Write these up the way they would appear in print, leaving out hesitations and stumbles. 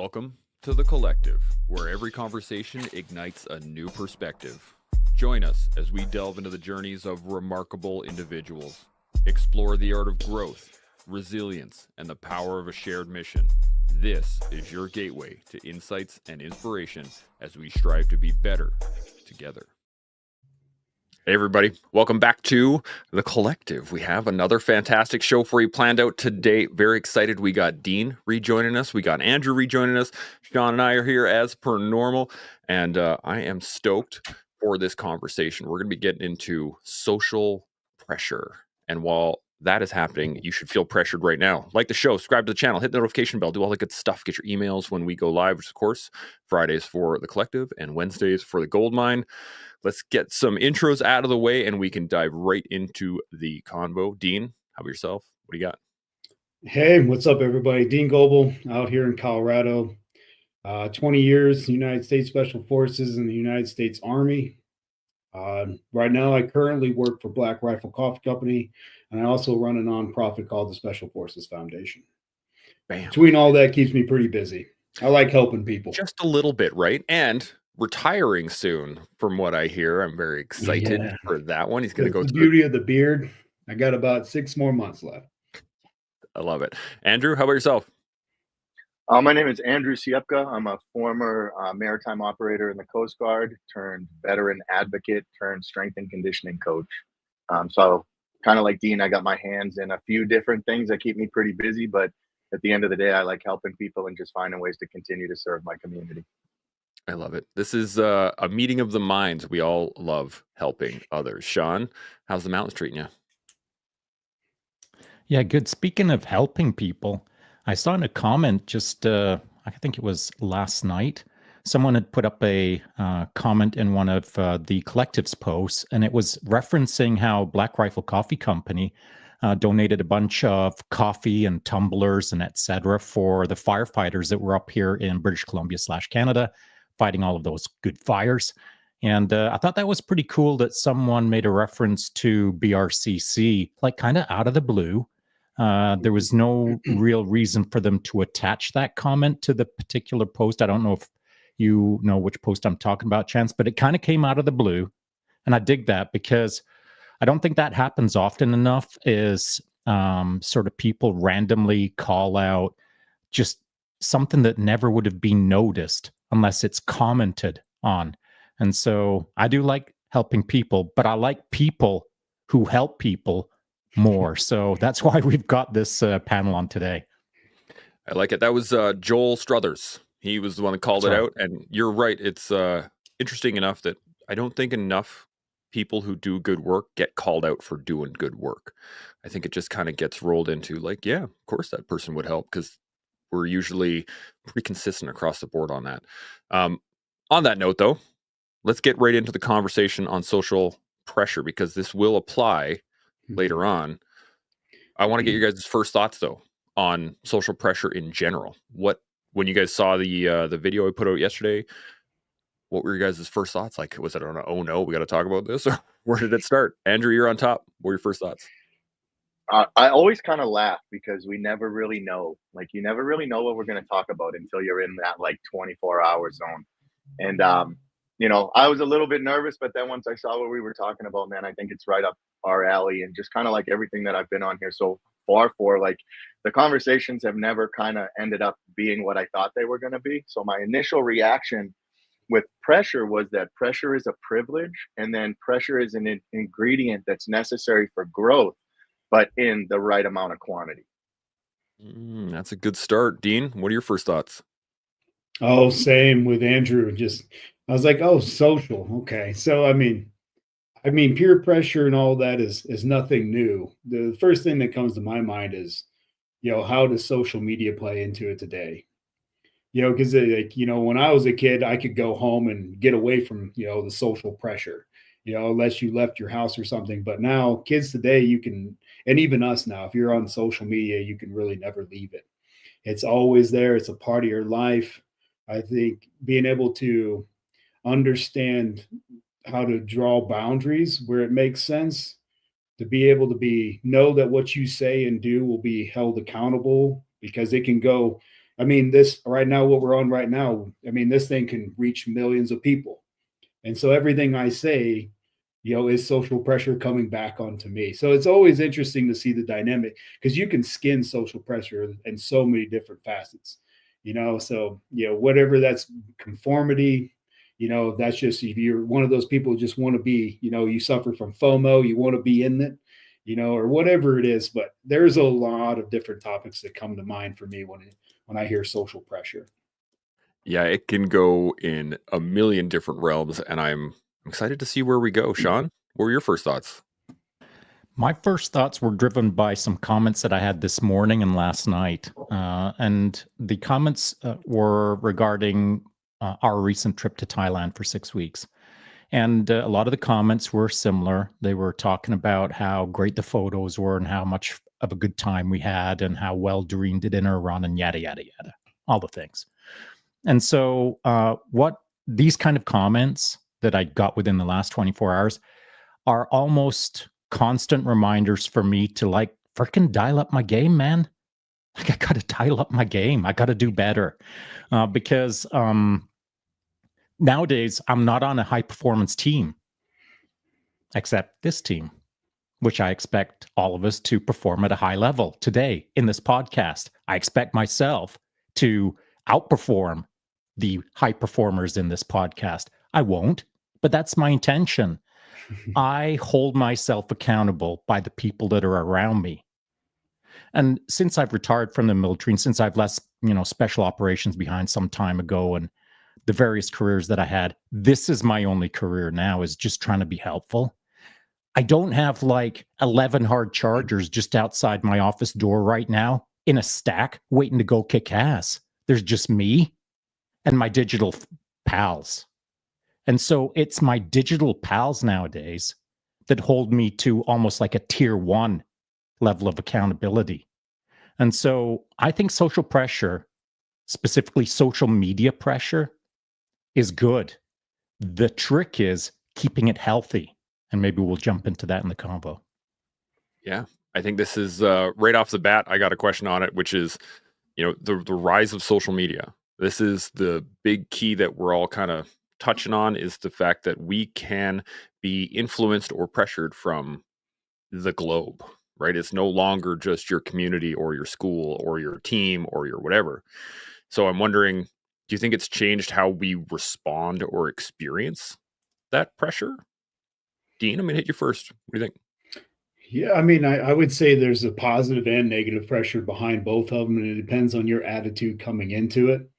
Welcome to The Collective, where every conversation ignites a new perspective. Join us as we delve into the journeys of remarkable individuals, explore the art of growth, resilience, and the power of a shared mission. This is your gateway to insights and inspiration as we strive to be better together. Hey everybody, welcome back to The Collective. We have another fantastic show for you planned out today. Very excited. We got Dean rejoining us. We got Andrew rejoining us. Sean and I are here as per normal. And I am stoked for this conversation. We're going to be getting into social pressure. And while that is happening, you should feel pressured right now. Like the show, subscribe to the channel, hit the notification bell, do all the good stuff. Get your emails when we go live, which of course, Fridays for The Collective and Wednesdays for The Gold Mine. Let's get some intros out of the way and we can dive right into the convo. Dean, how about yourself? What do you got? Hey, what's up, everybody? Dean Goble out here in Colorado. 20 years, United States Special Forces and the United States Army. Right now, I currently work for Black Rifle Coffee Company, and I also run a nonprofit called the Special Forces Foundation. Bam. Between all that keeps me pretty busy. I like helping people. Just a little bit, right? And retiring soon, from what I hear. I'm very excited for that one. He's going to go the through beauty of the beard. I got about 6 more months left. I love it. Andrew, how about yourself? My name is Andrew Siepka. I'm a former maritime operator in the Coast Guard, turned veteran advocate, turned strength and conditioning coach. So kind of like Dean, I got my hands in a few different things that keep me pretty busy, but at the end of the day, I like helping people and just finding ways to continue to serve my community. I love it. This is a meeting of the minds. We all love helping others. Sean, how's the mountains treating you? Yeah, good. Speaking of helping people, I saw in a comment just, I think it was last night, someone had put up a comment in one of the Collective's posts, and it was referencing how Black Rifle Coffee Company donated a bunch of coffee and tumblers and etc. for the firefighters that were up here in British Columbia / Canada, fighting all of those good fires. And I thought that was pretty cool that someone made a reference to BRCC, like kind of out of the blue. There was no real reason for them to attach that comment to the particular post. I don't know if you know which post I'm talking about, Chance, but it kind of came out of the blue. And I dig that because I don't think that happens often enough, is sort of people randomly call out just something that never would have been noticed unless it's commented on. And so I do like helping people, but I like people who help people more. So that's why we've got this panel on today. I like it. That was Joel Struthers. He was the one that called it out. And you're right. It's interesting enough that I don't think enough people who do good work get called out for doing good work. I think it just kind of gets rolled into like, yeah, of course that person would help, because we're usually pretty consistent across the board on that. On that note, though, let's get right into the conversation on social pressure, because this will apply later on. I want to get your guys' first thoughts, though, on social pressure in general. When you guys saw the video I put out yesterday, what were your guys' first thoughts? Like, was it on oh no, we got to talk about this? Or where did it start? Andrew, you're on top. What were your first thoughts? I always kind of laugh because we never really know. Like, you never really know what we're going to talk about until you're in that like 24-hour zone. And I was a little bit nervous, but then once I saw what we were talking about, man, I think it's right up our alley, and just kind of like everything that I've been on here so far for, like, the conversations have never kind of ended up being what I thought they were going to be. So my initial reaction with pressure was that pressure is a privilege, and then pressure is an ingredient that's necessary for growth, but in the right amount of quantity. That's a good start. Dean, what are your first thoughts? Oh, same with Andrew. I was like, oh, social. Okay. So, I mean, peer pressure and all that is nothing new. The first thing that comes to my mind is, how does social media play into it today? Because when I was a kid, I could go home and get away from, the social pressure, unless you left your house or something. But now kids today, you can, and even us now, if you're on social media, you can really never leave it. It's always there. It's a part of your life. I think being able to understand how to draw boundaries where it makes sense, to be able to know that what you say and do will be held accountable, because it can go I mean, this right now, what we're on right now, I mean, this thing can reach millions of people. And so everything I say, is social pressure coming back onto me. So it's always interesting to see the dynamic, because you can skin social pressure in so many different facets, so, whatever that's conformity, that's just, if you're one of those people who just want to be, you suffer from FOMO, you want to be in it, or whatever it is. But there's a lot of different topics that come to mind for me when I hear social pressure. Yeah, it can go in a million different realms, and I'm excited to see where we go. Sean, what were your first thoughts? My first thoughts were driven by some comments that I had this morning and last night. And the comments were regarding our recent trip to Thailand for 6 weeks. And a lot of the comments were similar. They were talking about how great the photos were and how much of a good time we had and how well Doreen did in her run and yada, yada, yada, all the things. And so what these kind of comments that I got within the last 24 hours are almost constant reminders for me to like freaking dial up my game, man. Like I got to dial up my game. I got to do better because nowadays I'm not on a high performance team, except this team, which I expect all of us to perform at a high level today in this podcast. I expect myself to outperform the high performers in this podcast. I won't, but that's my intention. I hold myself accountable by the people that are around me. And since I've retired from the military and since I've left, special operations behind some time ago and the various careers that I had, this is my only career now, is just trying to be helpful. I don't have like 11 hard chargers just outside my office door right now in a stack waiting to go kick ass. There's just me and my digital pals. And so it's my digital pals nowadays that hold me to almost like a tier 1 level of accountability. And so I think social pressure, specifically social media pressure, is good. The trick is keeping it healthy. And maybe we'll jump into that in the combo. Yeah, I think this is right off the bat, I got a question on it, which is, the rise of social media. This is the big key that we're all kind of touching on, is the fact that we can be influenced or pressured from the globe, right? It's no longer just your community or your school or your team or your whatever. So I'm wondering, do you think it's changed how we respond or experience that pressure? Dean, I'm going to hit you first. What do you think? Yeah, I mean, I would say there's a positive and negative pressure behind both of them, and it depends on your attitude coming into it.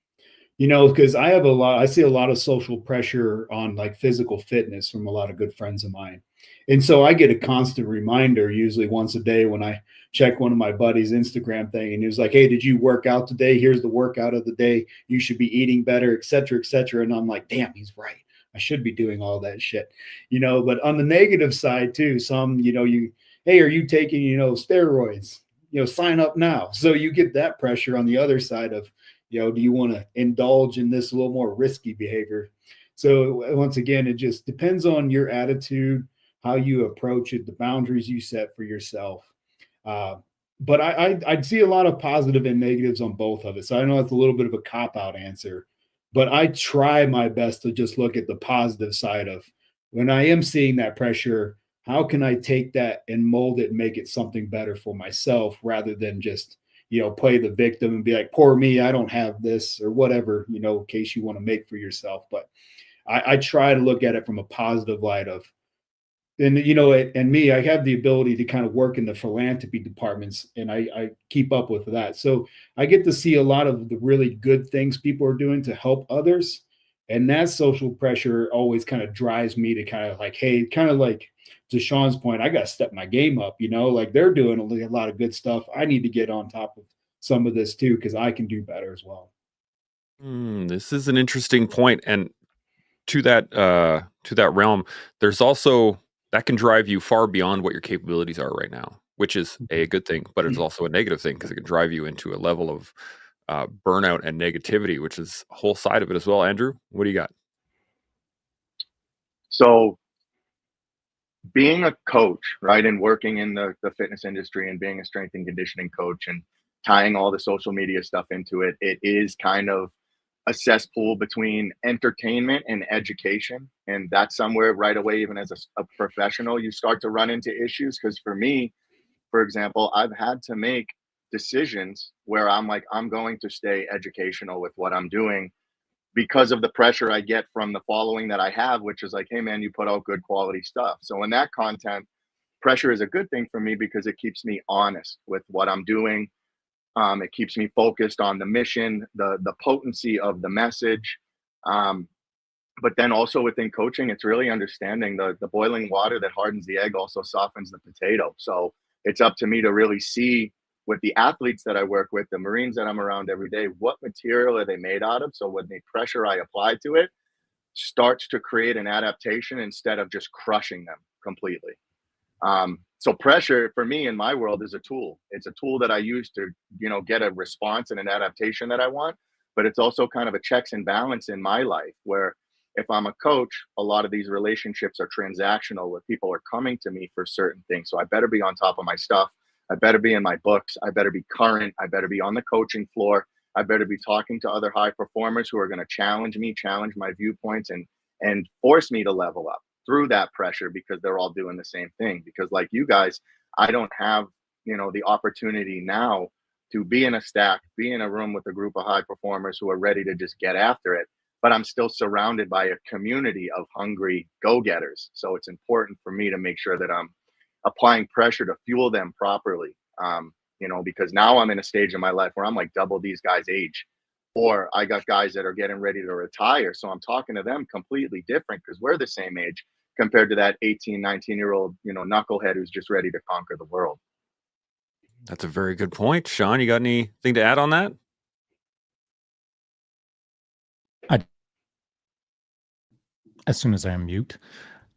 Because I see a lot of social pressure on like physical fitness from a lot of good friends of mine. And so I get a constant reminder, usually once a day, when I check one of my buddies' Instagram thing, and he was like, "Hey, did you work out today? Here's the workout of the day. You should be eating better, et cetera, et cetera." And I'm like, damn, he's right. I should be doing all that shit. But on the negative side too, some, hey, are you taking, steroids? Sign up now. So you get that pressure on the other side of, do you want to indulge in this a little more risky behavior? So once again, it just depends on your attitude, how you approach it, the boundaries you set for yourself. But I'd see a lot of positive and negatives on both of it. So I know it's a little bit of a cop-out answer, but I try my best to just look at the positive side of, when I am seeing that pressure, how can I take that and mold it and make it something better for myself, rather than just, play the victim and be like, poor me, I don't have this, or whatever, case you want to make for yourself. But I try to look at it from a positive light of, and and me, I have the ability to kind of work in the philanthropy departments, and I keep up with that. So I get to see a lot of the really good things people are doing to help others. And that social pressure always kind of drives me to kind of like, hey, kind of like to Sean's point, I got to step my game up, like they're doing a lot of good stuff. I need to get on top of some of this too, because I can do better as well. This is an interesting point. And to that realm, there's also, that can drive you far beyond what your capabilities are right now, which is a good thing, but it's also a negative thing, because it can drive you into a level of burnout and negativity, which is a whole side of it as well. Andrew, what do you got? So being a coach, right, and working in the fitness industry and being a strength and conditioning coach and tying all the social media stuff into it, it is kind of a cesspool between entertainment and education. And that's somewhere right away, even as a professional, you start to run into issues. Because for me, for example, I've had to make decisions where I'm like, I'm going to stay educational with what I'm doing because of the pressure I get from the following that I have, which is like, hey man, you put out good quality stuff. So in that content, pressure is a good thing for me because it keeps me honest with what I'm doing. It keeps me focused on the mission, the potency of the message. But then also within coaching, it's really understanding the boiling water that hardens the egg also softens the potato. So it's up to me to really see with the athletes that I work with, the Marines that I'm around every day, what material are they made out of? So when the pressure I apply to it starts to create an adaptation instead of just crushing them completely. So pressure for me in my world is a tool. It's a tool that I use to, get a response and an adaptation that I want, but it's also kind of a checks and balance in my life where if I'm a coach, a lot of these relationships are transactional where people are coming to me for certain things. So I better be on top of my stuff. I better be in my books. I better be current. I better be on the coaching floor. I better be talking to other high performers who are going to challenge me, challenge my viewpoints and force me to level up through that pressure because they're all doing the same thing. Because like you guys, I don't have, the opportunity now to be in a stack, be in a room with a group of high performers who are ready to just get after it. But I'm still surrounded by a community of hungry go-getters. So it's important for me to make sure that I'm applying pressure to fuel them properly. Because now I'm in a stage in my life where I'm like double these guys' age. Or I got guys that are getting ready to retire. So I'm talking to them completely different because we're the same age compared to that 18, 19-year-old, knucklehead who's just ready to conquer the world. That's a very good point. Sean, you got anything to add on that? As soon as I unmute,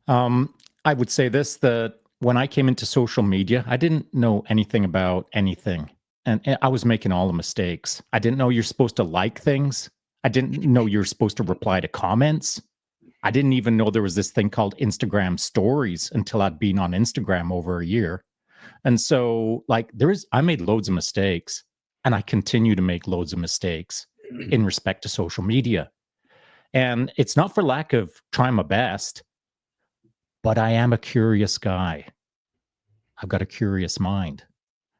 I would say this, that when I came into social media, I didn't know anything about anything. And I was making all the mistakes. I didn't know you're supposed to like things. I didn't know you're supposed to reply to comments. I didn't even know there was this thing called Instagram stories until I'd been on Instagram over a year. And so I made loads of mistakes and I continue to make loads of mistakes in respect to social media. And it's not for lack of trying my best, but I am a curious guy. I've got a curious mind.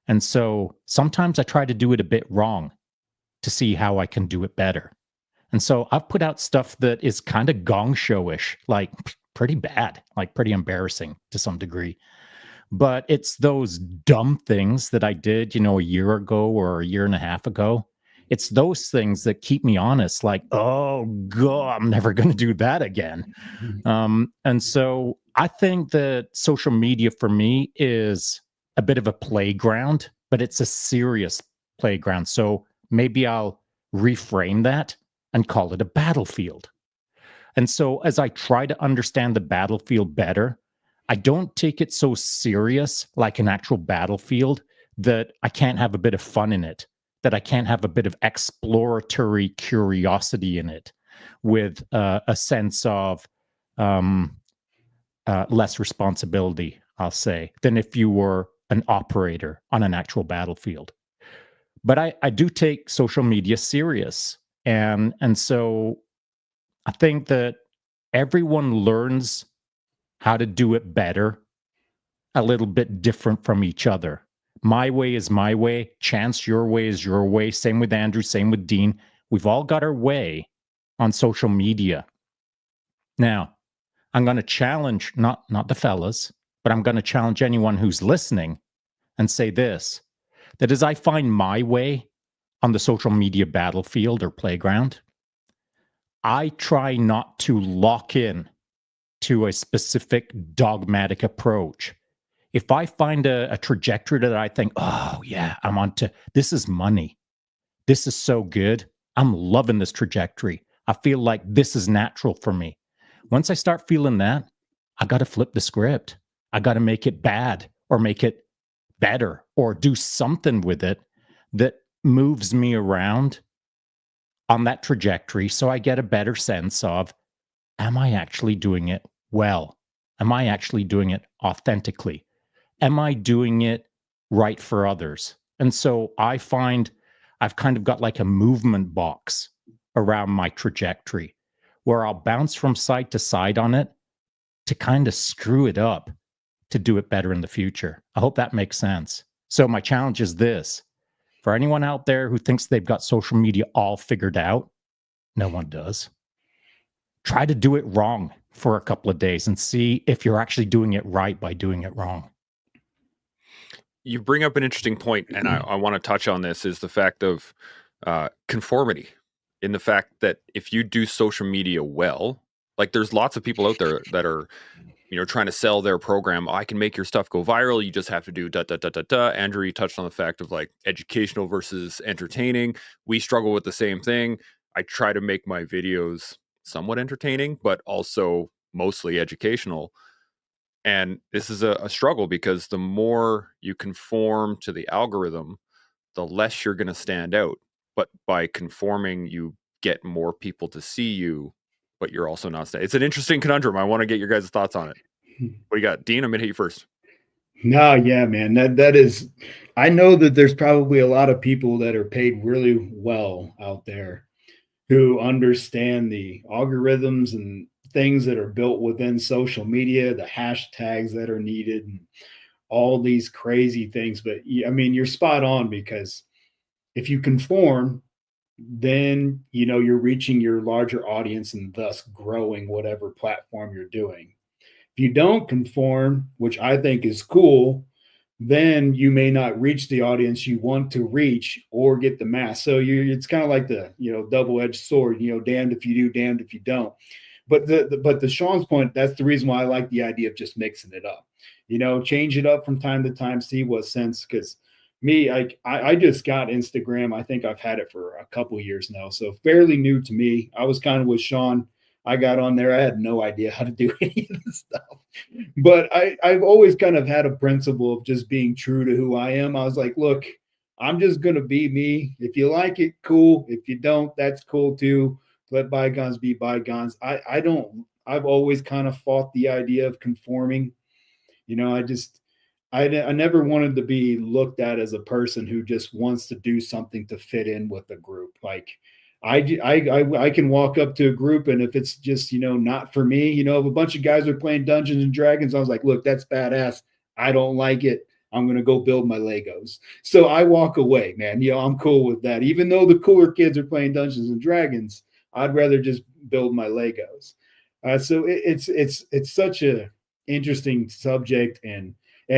And so sometimes I try to do it a bit wrong to see how I can do it better. And so I've put out stuff that is kind of gong showish, like pretty bad, like pretty embarrassing to some degree. But it's those dumb things that I did, a year ago or a year and a half ago. It's those things that keep me honest, like, oh, God, I'm never going to do that again. And so I think that social media for me is a bit of a playground, but it's a serious playground. So maybe I'll reframe that and call it a battlefield. And so as I try to understand the battlefield better, I don't take it so serious like an actual battlefield that I can't have a bit of fun in it, that I can't have a bit of exploratory curiosity in it with a sense of less responsibility, I'll say, than if you were an operator on an actual battlefield. But I do take social media serious. And so I think that everyone learns how to do it better, a little bit different from each other. My way is my way. Chance, your way is your way. Same with Andrew, same with Dean. We've all got our way on social media. Now, I'm going to challenge, not the fellas, but I'm going to challenge anyone who's listening and say this, that as I find my way on the social media battlefield or playground, I try not to lock in to a specific dogmatic approach. If I find a trajectory that I think, oh yeah, I'm on to, this is money. This is so good. I'm loving this trajectory. I feel like this is natural for me. Once I start feeling that, I got to flip the script. I got to make it bad or make it better or do something with it that moves me around on that trajectory so I get a better sense of, am I actually doing it well? Am I actually doing it authentically? Am I doing it right for others? And so I find I've kind of got like a movement box around my trajectory where I'll bounce from side to side on it to kind of screw it up to do it better in the future. I hope that makes sense. So my challenge is this. For anyone out there who thinks they've got social media all figured out, no one does. Try to do it wrong for a couple of days and see if you're actually doing it right by doing it wrong. You bring up an interesting point, and I want to touch on this, is the fact of conformity, in the fact that if you do social media well, like there's lots of people out there that are, trying to sell their program. I can make your stuff go viral. You just have to do da da da da da. Andrew, you touched on the fact of like educational versus entertaining. We struggle with the same thing. I try to make my videos somewhat entertaining, but also mostly educational. And this is a struggle because the more you conform to the algorithm, the less you're going to stand out. But by conforming, you get more people to see you, but you're also not. It's an interesting conundrum. I want to get your guys' thoughts on it. What do you got? Dean, I'm going to hit you first. No, yeah, man. That is, I know that there's probably a lot of people that are paid really well out there who understand the algorithms and things that are built within social media, the hashtags that are needed, and all these crazy things. But I mean, you're spot on, because if you conform, then you're reaching your larger audience and thus growing whatever platform you're doing. If you don't conform, which I think is cool, then you may not reach the audience you want to reach or get the mass. So it's kind of like the double-edged sword. Damned if you do, damned if you don't. But the Sean's point, that's the reason why I like the idea of just mixing it up. Change it up from time to time, see what sense. Because me, I just got Instagram. I think I've had it for a couple of years now, so fairly new to me. I was kind of with Sean. I got on there. I had no idea how to do any of this stuff. But I've always kind of had a principle of just being true to who I am. I was like, look, I'm just going to be me. If you like it, cool. If you don't, that's cool too. Let bygones be bygones. I've always kind of fought the idea of conforming. I never wanted to be looked at as a person who just wants to do something to fit in with a group. Like, I can walk up to a group, and if it's just, not for me, if a bunch of guys are playing Dungeons and Dragons, I was like, look, that's badass. I don't like it. I'm going to go build my Legos. So I walk away, man. I'm cool with that. Even though the cooler kids are playing Dungeons and Dragons, I'd rather just build my Legos. So it's such a interesting subject, and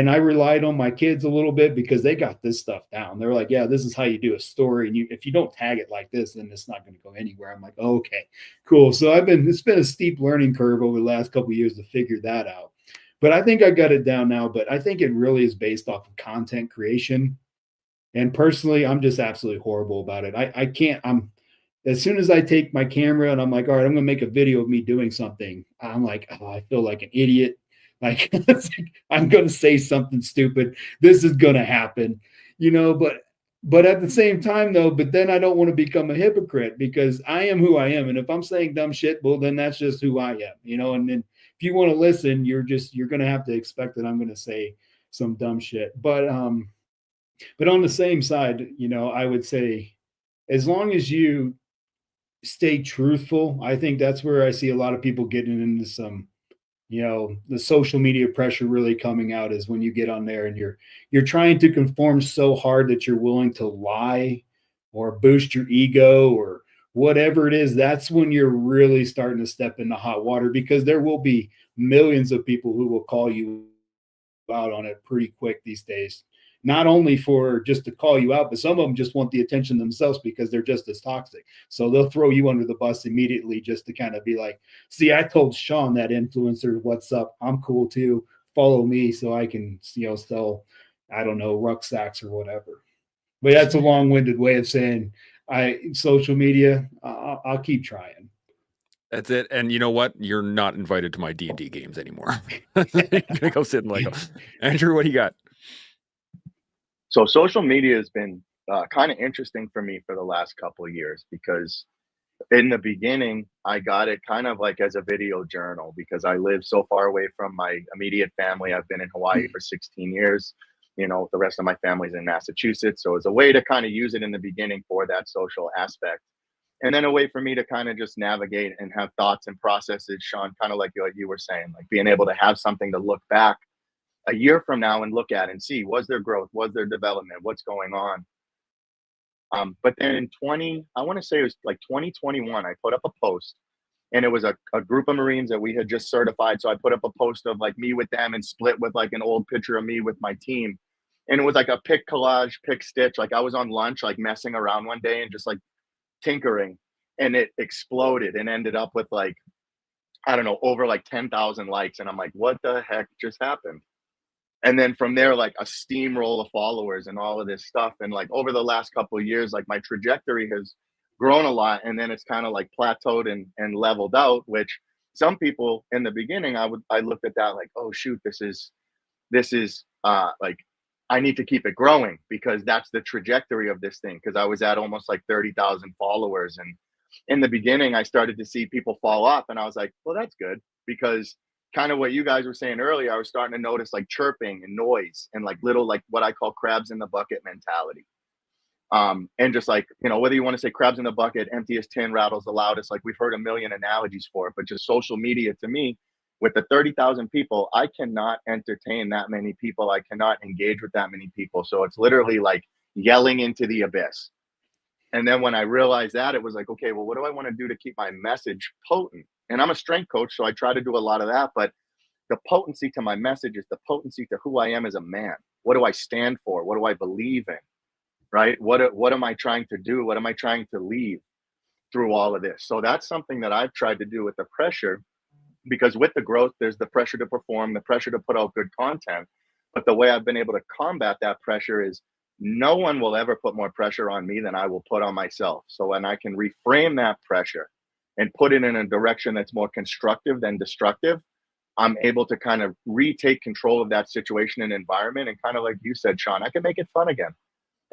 I relied on my kids a little bit because they got this stuff down. They're like, yeah, this is how you do a story. And if you don't tag it like this, then it's not going to go anywhere. I'm like, oh, okay, cool. So it's been a steep learning curve over the last couple of years to figure that out. But I think I got it down now. But I think it really is based off of content creation. And personally, I'm just absolutely horrible about it. I can't, as soon as I take my camera and I'm like, all right, I'm going to make a video of me doing something, I'm like, oh, I feel like an idiot. Like, I'm going to say something stupid. This is going to happen, but at the same time though, but then I don't want to become a hypocrite, because I am who I am. And if I'm saying dumb shit, well, then that's just who I am, and then if you want to listen, you're going to have to expect that I'm going to say some dumb shit. But on the same side, I would say, as long as you stay truthful, I think that's where I see a lot of people getting into some, the social media pressure really coming out, is when you get on there and you're trying to conform so hard that you're willing to lie or boost your ego or whatever it is. That's when you're really starting to step into hot water, because there will be millions of people who will call you out on it pretty quick these days. Not only for just to call you out, but some of them just want the attention themselves because they're just as toxic. So they'll throw you under the bus immediately just to kind of be like, see, I told Sean, that influencer, what's up? I'm cool too. Follow me so I can, sell, I don't know, rucksacks or whatever. But that's a long-winded way of saying social media, I'll keep trying. That's it. And you know what? You're not invited to my D&D games anymore. You're going to go sit in Lego. Andrew, what do you got? So social media has been kind of interesting for me for the last couple of years, because in the beginning, I got it kind of like as a video journal, because I live so far away from my immediate family. I've been in Hawaii for 16 years. You know, the rest of my family's in Massachusetts. So it's a way to kind of use it in the beginning for that social aspect. And then a way for me to kind of just navigate and have thoughts and processes, Sean, kind of like you were saying, like being able to have something to look back a year from now and look at and see, was there growth? Was there development? What's going on? But then in I want to say it was like 2021, I put up a post, and it was a group of Marines that we had just certified. So I put up a post of like me with them and split with like an old picture of me with my team. And it was like a pick collage, pick stitch. Like I was on lunch, like messing around one day and just like tinkering, and it exploded and ended up with like, I don't know, over like 10,000 likes. And I'm like, what the heck just happened? And then from there, like a steamroll of followers and all of this stuff. And like over the last couple of years, like my trajectory has grown a lot. And then it's kind of like plateaued and leveled out, which some people in the beginning, I looked at that like, oh shoot, this is like, I need to keep it growing because that's the trajectory of this thing. Cause I was at almost like 30,000 followers. And in the beginning, I started to see people fall off, and I was like, well, that's good, because kind of what you guys were saying earlier, I was starting to notice like chirping and noise and like little, like what I call crabs in the bucket mentality. And just like, you know, whether you want to say crabs in the bucket, emptiest tin rattles the loudest, like we've heard a million analogies for it, but just social media to me, with the 30,000 people, I cannot entertain that many people. I cannot engage with that many people. So it's literally like yelling into the abyss. And then when I realized that, it was like, okay, well, what do I want to do to keep my message potent? And I'm a strength coach, so I try to do a lot of that. But the potency to my message is the potency to who I am as a man. What do I stand for? What do I believe in? Right? What am I trying to do? What am I trying to leave through all of this? So that's something that I've tried to do with the pressure, because with the growth, there's the pressure to perform, the pressure to put out good content. But the way I've been able to combat that pressure is no one will ever put more pressure on me than I will put on myself. So when I can reframe that pressure and put it in a direction that's more constructive than destructive, I'm able to kind of retake control of that situation and environment. And kind of like you said, Sean, I can make it fun again.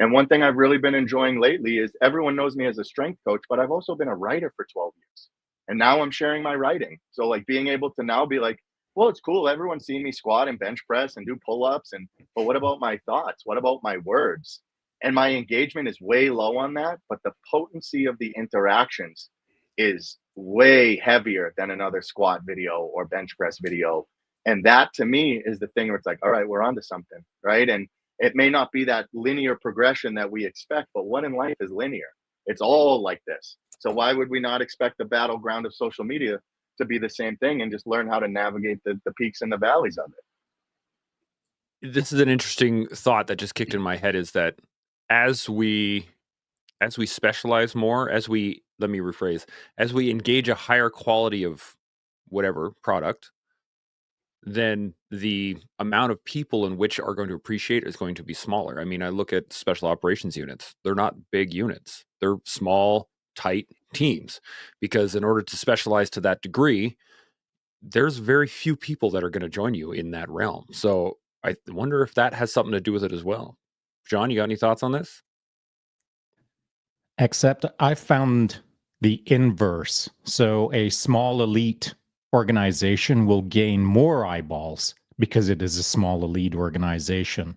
And one thing I've really been enjoying lately is everyone knows me as a strength coach, but I've also been a writer for 12 years. And now I'm sharing my writing. So like being able to now be like, well, it's cool. Everyone's seen me squat and bench press and do pull-ups. But what about my thoughts? What about my words? And my engagement is way low on that. But the potency of the interactions is way heavier than another squat video or bench press video. And that to me is the thing where it's like, all right, we're onto something, right? And it may not be that linear progression that we expect, but what in life is linear? It's all like this. So why would we not expect the battleground of social media to be the same thing and just learn how to navigate the peaks and the valleys of it? This is an interesting thought that just kicked in my head, is that as we specialize more, as we engage a higher quality of whatever product, then the amount of people in which are going to appreciate is going to be smaller. I mean, I look at special operations units. They're not big units. They're small, tight teams, because in order to specialize to that degree, there's very few people that are going to join you in that realm. So I wonder if that has something to do with it as well. John, you got any thoughts on this? Except I found the inverse. So a small elite organization will gain more eyeballs because it is a small elite organization,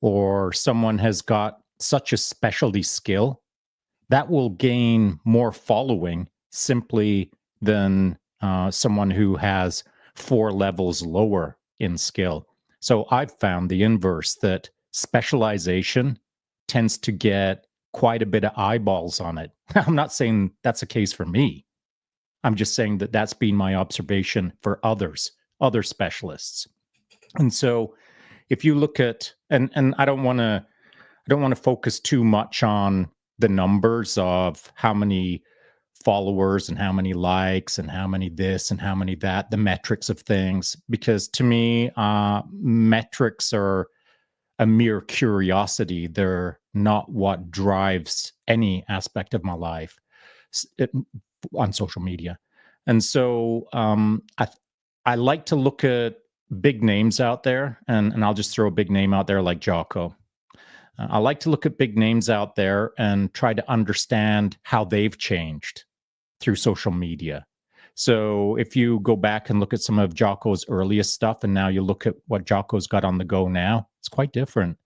or someone has got such a specialty skill that will gain more following simply than someone who has 4 levels lower in skill. So I've found the inverse, that specialization tends to get quite a bit of eyeballs on it. I'm not saying that's a case for me. I'm just saying that that's been my observation for other specialists. And so if you look at, and I don't want to focus too much on the numbers of how many followers and how many likes and how many this and how many that, the metrics of things, because to me, metrics are a mere curiosity. They're not what drives any aspect of my life on social media. And so I like to look at big names out there, and I'll just throw a big name out there like Jocko. I like to look at big names out there and try to understand how they've changed through social media. So if you go back and look at some of Jocko's earliest stuff, and now you look at what Jocko's got on the go now, it's quite different.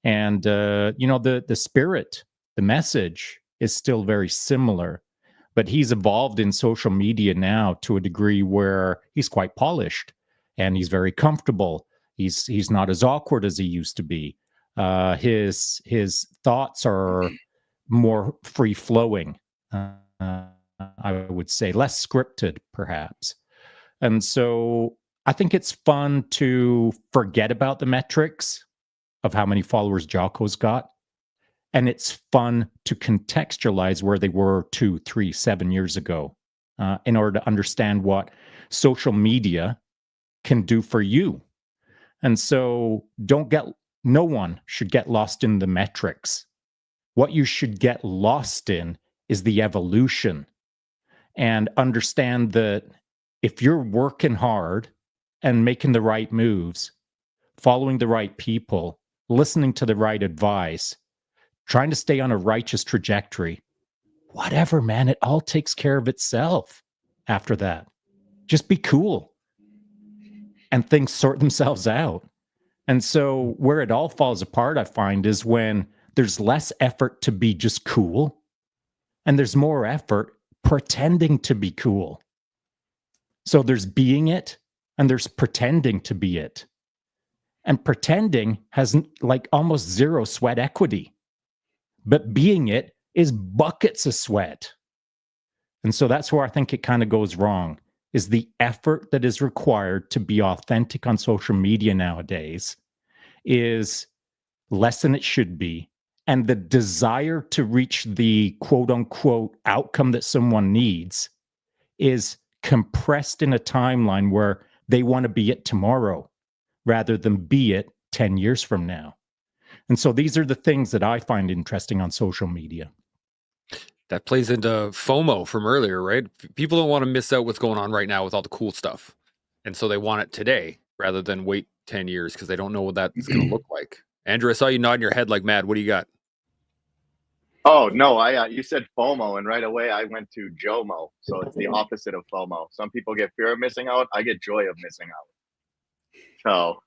And, the spirit, the message is still very similar, but he's evolved in social media now to a degree where he's quite polished and he's very comfortable. He's not as awkward as he used to be. His thoughts are more free flowing. I would say less scripted, perhaps. And so I think it's fun to forget about the metrics of how many followers Jocko's got. And it's fun to contextualize where they were 2, 3, 7 years ago in order to understand what social media can do for you. And so no one should get lost in the metrics. What you should get lost in is the evolution, and understand that if you're working hard and making the right moves, following the right people, listening to the right advice, trying to stay on a righteous trajectory, whatever, man, it all takes care of itself after that. Just be cool and things sort themselves out. And so where it all falls apart, I find, is when there's less effort to be just cool and there's more effort pretending to be cool. So there's being it and there's pretending to be it. And pretending has like almost zero sweat equity. But being it is buckets of sweat. And so that's where I think it kind of goes wrong, is the effort that is required to be authentic on social media nowadays is less than it should be. And the desire to reach the quote unquote outcome that someone needs is compressed in a timeline where they want to be it tomorrow rather than be it 10 years from now. And so these are the things that I find interesting on social media. That plays into FOMO from earlier, right? People don't want to miss out what's going on right now with all the cool stuff. And so they want it today rather than wait 10 years because they don't know what that's going to look like. Andrew, I saw you nodding your head like mad. What do you got? Oh, no, you said FOMO, and right away I went to JOMO. So it's the opposite of FOMO. Some people get fear of missing out. I get joy of missing out. So,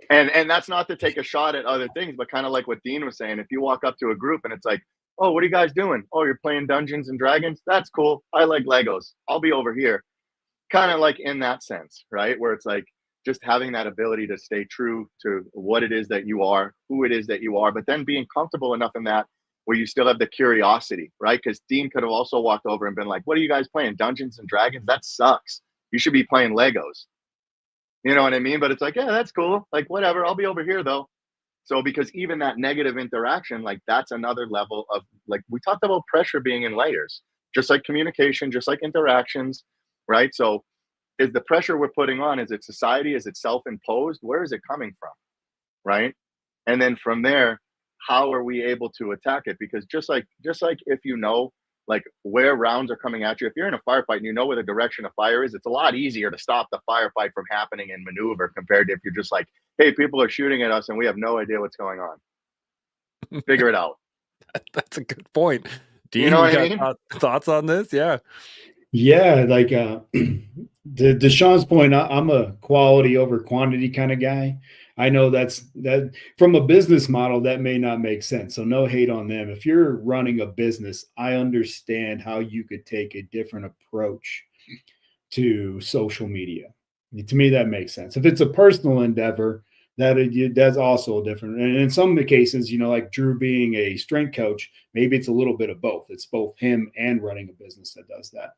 and that's not to take a shot at other things, but kind of like what Dean was saying, if you walk up to a group and it's like, oh, what are you guys doing? Oh, you're playing Dungeons and Dragons? That's cool. I like Legos. I'll be over here. Kind of like in that sense, right? Where it's like just having that ability to stay true to what it is that you are, who it is that you are, but then being comfortable enough in that where you still have the curiosity, right? Because Dean could have also walked over and been like, what are you guys playing? Dungeons and Dragons? That sucks. You should be playing Legos. You know what I mean? But it's like, yeah, that's cool. Like, whatever. I'll be over here, though. So because even that negative interaction, like that's another level of, like, we talked about pressure being in layers, just like communication, just like interactions, right? So is the pressure we're putting on, is it society? Is it self-imposed? Where is it coming from, right? And then from there, how are we able to attack it? Because just like if you know, like where rounds are coming at you, if you're in a firefight and you know where the direction of fire is, it's a lot easier to stop the firefight from happening and maneuver compared to if you're just like, hey, people are shooting at us and we have no idea what's going on. Figure it out. That's a good point. Dean, you know what I mean? Thoughts on this? Yeah. Yeah, like to Sean's point, I'm a quality over quantity kind of guy. I know that from a business model that may not make sense. So no hate on them. If you're running a business, I understand how you could take a different approach to social media. To me, that makes sense. If it's a personal endeavor, that's also different. And in some of the cases, like Drew being a strength coach, maybe it's a little bit of both. It's both him and running a business that does that.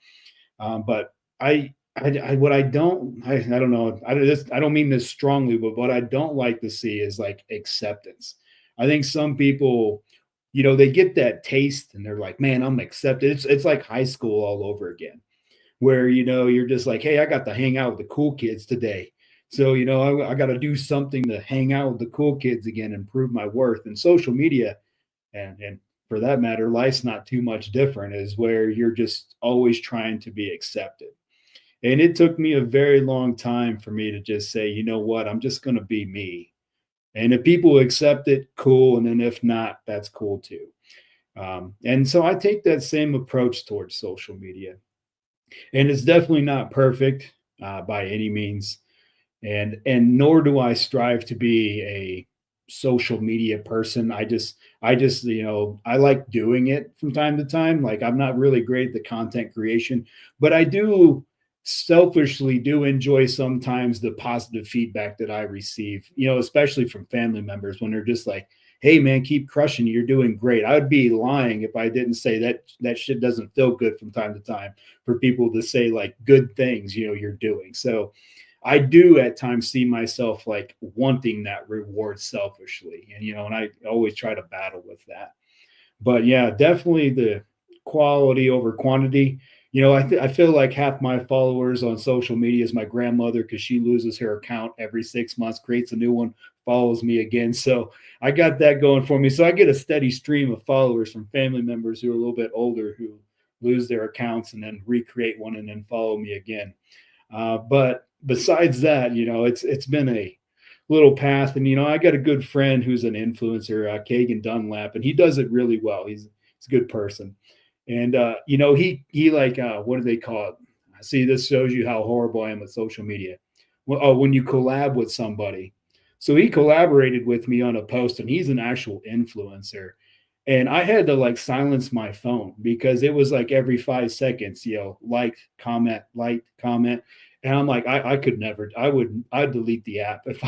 But I don't know. I don't mean this strongly, but what I don't like to see is like acceptance. I think some people, they get that taste and they're like, man, I'm accepted. It's like high school all over again, where, you're just like, hey, I got to hang out with the cool kids today. So, I got to do something to hang out with the cool kids again and prove my worth. And social media and for that matter, life's not too much different, is where you're just always trying to be accepted. And it took me a very long time for me to just say, you know what, I'm just going to be me. And if people accept it, cool. And then if not, that's cool too. And so I take that same approach towards social media. And it's definitely not perfect by any means. And nor do I strive to be a social media person. I just I like doing it from time to time. Like I'm not really great at the content creation, but I do selfishly do enjoy sometimes the positive feedback that I receive, especially from family members when they're just like, hey man, keep crushing, you're doing great. I would be lying if I didn't say that shit doesn't feel good from time to time for people to say like good things, you're doing. So I do at times see myself like wanting that reward selfishly, and I always try to battle with that. But yeah, definitely the quality over quantity. I feel like half my followers on social media is my grandmother because she loses her account every 6 months, creates a new one, follows me again. So I got that going for me. So I get a steady stream of followers from family members who are a little bit older who lose their accounts and then recreate one and then follow me again. But besides that, it's been a little path. And I got a good friend who's an influencer, Kagan Dunlap, and he does it really well. He's a good person. And he like what do they call it? See, this shows you how horrible I am with social media. Well, when you collab with somebody. So he collaborated with me on a post, and he's an actual influencer. And I had to like silence my phone because it was like every 5 seconds, like, comment, like, comment. And I'm like, I could never, I'd delete the app if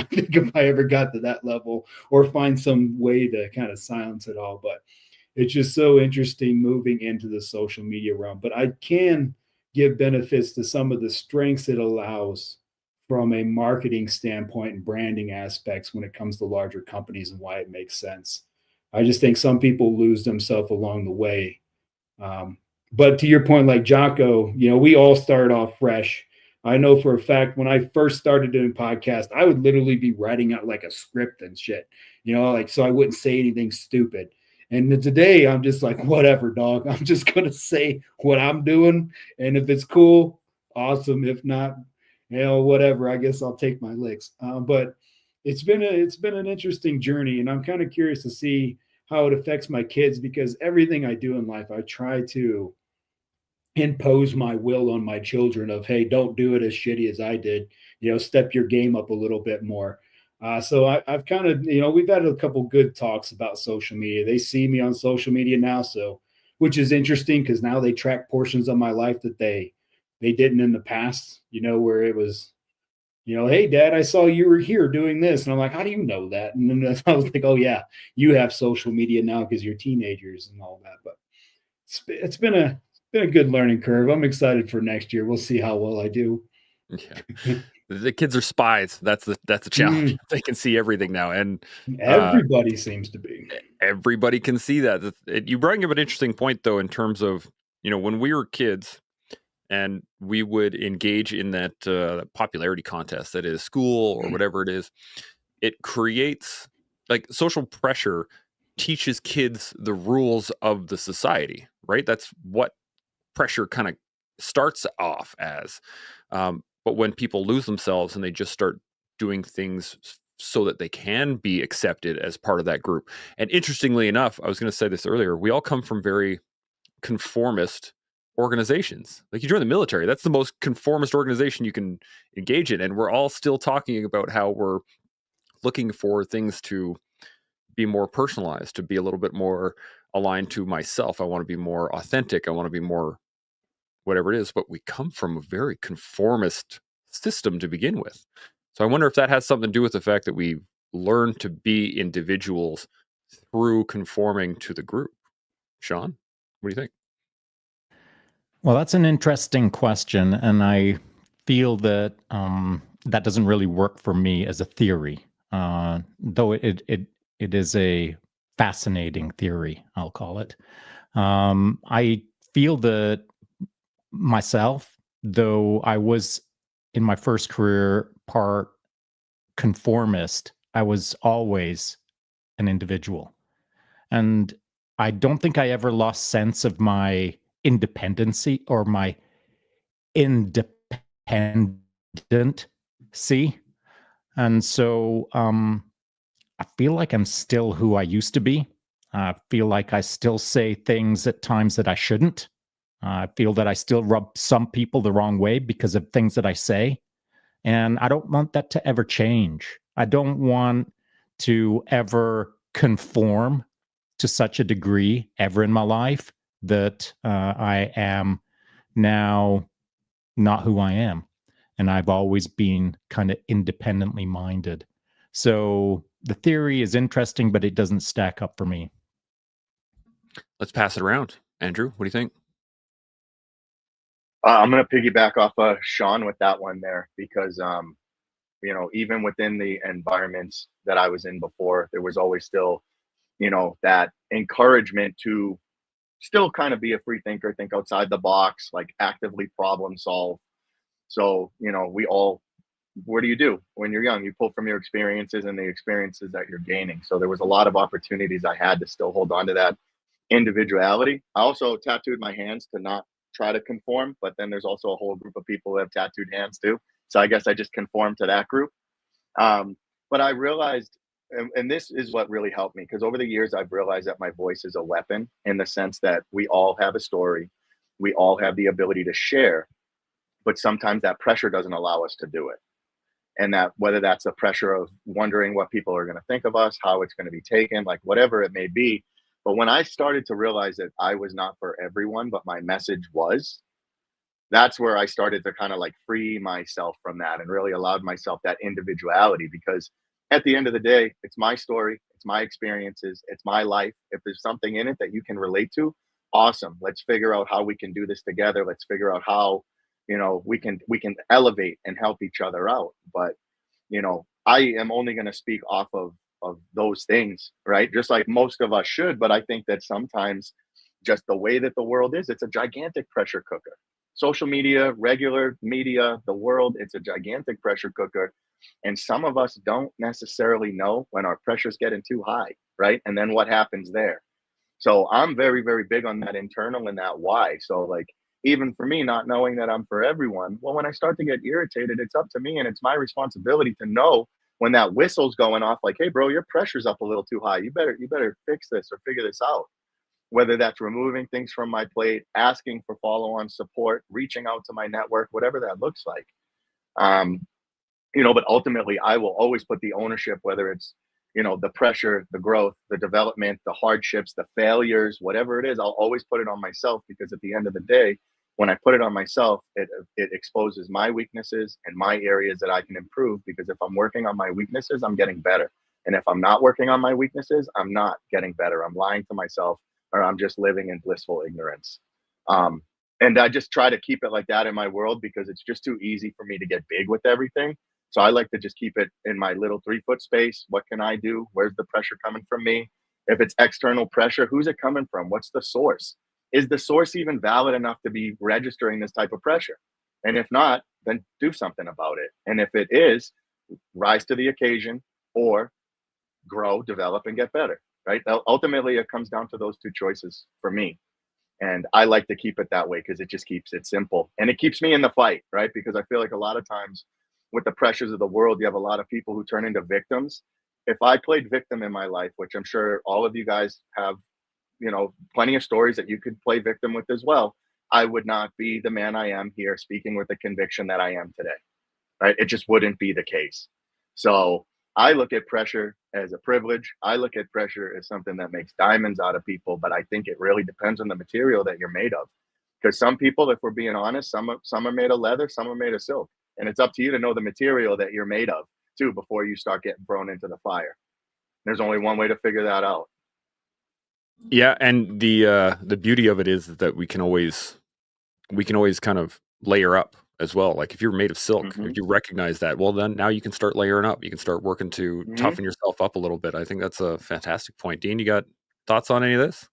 I ever got to that level or find some way to kind of silence it all. But it's just so interesting moving into the social media realm. But I can give benefits to some of the strengths it allows from a marketing standpoint and branding aspects when it comes to larger companies and why it makes sense. I just think some people lose themselves along the way. But to your point, like Jocko, we all start off fresh. I know for a fact when I first started doing podcasts, I would literally be writing out like a script and shit, like so I wouldn't say anything stupid. And today I'm just like, whatever, dog. I'm just gonna say what I'm doing, and if it's cool, awesome. If not, whatever. I guess I'll take my licks. But it's been an interesting journey, and I'm kind of curious to see how it affects my kids because everything I do in life, I try to impose my will on my children of, hey, don't do it as shitty as I did, step your game up a little bit more. So I've kind of, we've had a couple good talks about social media. They see me on social media now, so which is interesting because now they track portions of my life that they didn't in the past, where it was, hey dad, I saw you were here doing this. And I'm like, how do you know that? And then I was like, oh yeah, you have social media now because you're teenagers and all that. But it's been a good learning curve. I'm excited for next year. We'll see how well I do. Yeah. The kids are spies. That's a challenge. They can see everything now. And everybody seems to be. Everybody can see that. You bring up an interesting point though, in terms of, when we were kids and we would engage in that popularity contest that is school or whatever it is, it creates like social pressure teaches kids the rules of the society, right? That's what pressure kind of starts off as. But when people lose themselves and they just start doing things so that they can be accepted as part of that group. And interestingly enough, I was going to say this earlier, we all come from very conformist organizations. Like you join the military, that's the most conformist organization you can engage in. And we're all still talking about how we're looking for things to be more personalized, to be a little bit more aligned to myself. I want to be more authentic. I want to be more whatever it is, but we come from a very conformist system to begin with. So I wonder if that has something to do with the fact that we learn to be individuals through conforming to the group. Sean, what do you think? Well, that's an interesting question, and I feel that that doesn't really work for me as a theory, though it is a fascinating theory, I'll call it. I feel that myself, though I was in my first career part conformist, I was always an individual. And I don't think I ever lost sense of my independency or my independency. And so I feel like I'm still who I used to be. I feel like I still say things at times that I shouldn't. I feel that I still rub some people the wrong way because of things that I say. And I don't want that to ever change. I don't want to ever conform to such a degree ever in my life that I am now not who I am. And I've always been kind of independently minded. So the theory is interesting, but it doesn't stack up for me. Let's pass it around. Andrew, what do you think? I'm going to piggyback off of Sean with that one there because, you know, even within the environments that I was in before, there was always still, you know, that encouragement to still kind of be a free thinker, think outside the box, like actively problem solve. So, you know, what do you do when you're young? You pull from your experiences and the experiences that you're gaining. So there was a lot of opportunities I had to still hold on to that individuality. I also tattooed my hands to not try to conform, but then there's also a whole group of people who have tattooed hands too. So I guess I just conformed to that group. But I realized, and this is what really helped me, because over the years, I've realized that my voice is a weapon in the sense that we all have a story. We all have the ability to share, but sometimes that pressure doesn't allow us to do it. And that whether that's the pressure of wondering what people are going to think of us, how it's going to be taken, like whatever it may be. But when I started to realize that I was not for everyone, but my message was, that's where I started to kind of like free myself from that and really allowed myself that individuality, because at the end of the day, it's my story, it's my experiences, it's my life. If there's something in it that you can relate to, awesome. Let's figure out how we can do this together. Let's figure out how, you know, we can elevate and help each other out. But, you know, I am only going to speak off of those things, right? Just like most of us should. But I think that sometimes just the way that the world is, it's a gigantic pressure cooker. Social media, regular media, the world, it's a gigantic pressure cooker. And some of us don't necessarily know when our pressure's getting too high, right? And then what happens there? So I'm very, very big on that internal and that why. So like, even for me, not knowing that I'm for everyone, well, when I start to get irritated, it's up to me and it's my responsibility to know when that whistle's going off, like, hey, bro, your pressure's up a little too high. You better fix this or figure this out. Whether that's removing things from my plate, asking for follow-on support, reaching out to my network, whatever that looks like. You know, but ultimately, I will always put the ownership, whether it's, you know, the pressure, the growth, the development, the hardships, the failures, whatever it is, I'll always put it on myself, because at the end of the day, when I put it on myself, it exposes my weaknesses and my areas that I can improve, because if I'm working on my weaknesses, I'm getting better. And if I'm not working on my weaknesses, I'm not getting better. I'm lying to myself, or I'm just living in blissful ignorance. And I just try to keep it like that in my world, because it's just too easy for me to get big with everything. So I like to just keep it in my little 3-foot space. What can I do? Where's the pressure coming from me? If it's external pressure, who's it coming from? What's the source? Is the source even valid enough to be registering this type of pressure? And if not, then do something about it. And if it is, rise to the occasion, or grow, develop, and get better, right? Ultimately, it comes down to those two choices for me. And I like to keep it that way, because it just keeps it simple. And it keeps me in the fight, right? Because I feel like a lot of times with the pressures of the world, you have a lot of people who turn into victims. If I played victim in my life, which I'm sure all of you guys have, you know, plenty of stories that you could play victim with as well, I would not be the man I am here speaking with the conviction that I am today, right? It just wouldn't be the case. So I look at pressure as a privilege. I look at pressure as something that makes diamonds out of people, but I think it really depends on the material that you're made of. Because some people, if we're being honest, some are made of leather, some are made of silk. And it's up to you to know the material that you're made of too before you start getting thrown into the fire. There's only one way to figure that out. Yeah, and the beauty of it is that we can always kind of layer up as well. Like if you're made of silk, if you recognize that, well, then now you can start layering up. You can start working to toughen yourself up a little bit. I think that's a fantastic point. Dean, you got thoughts on any of this?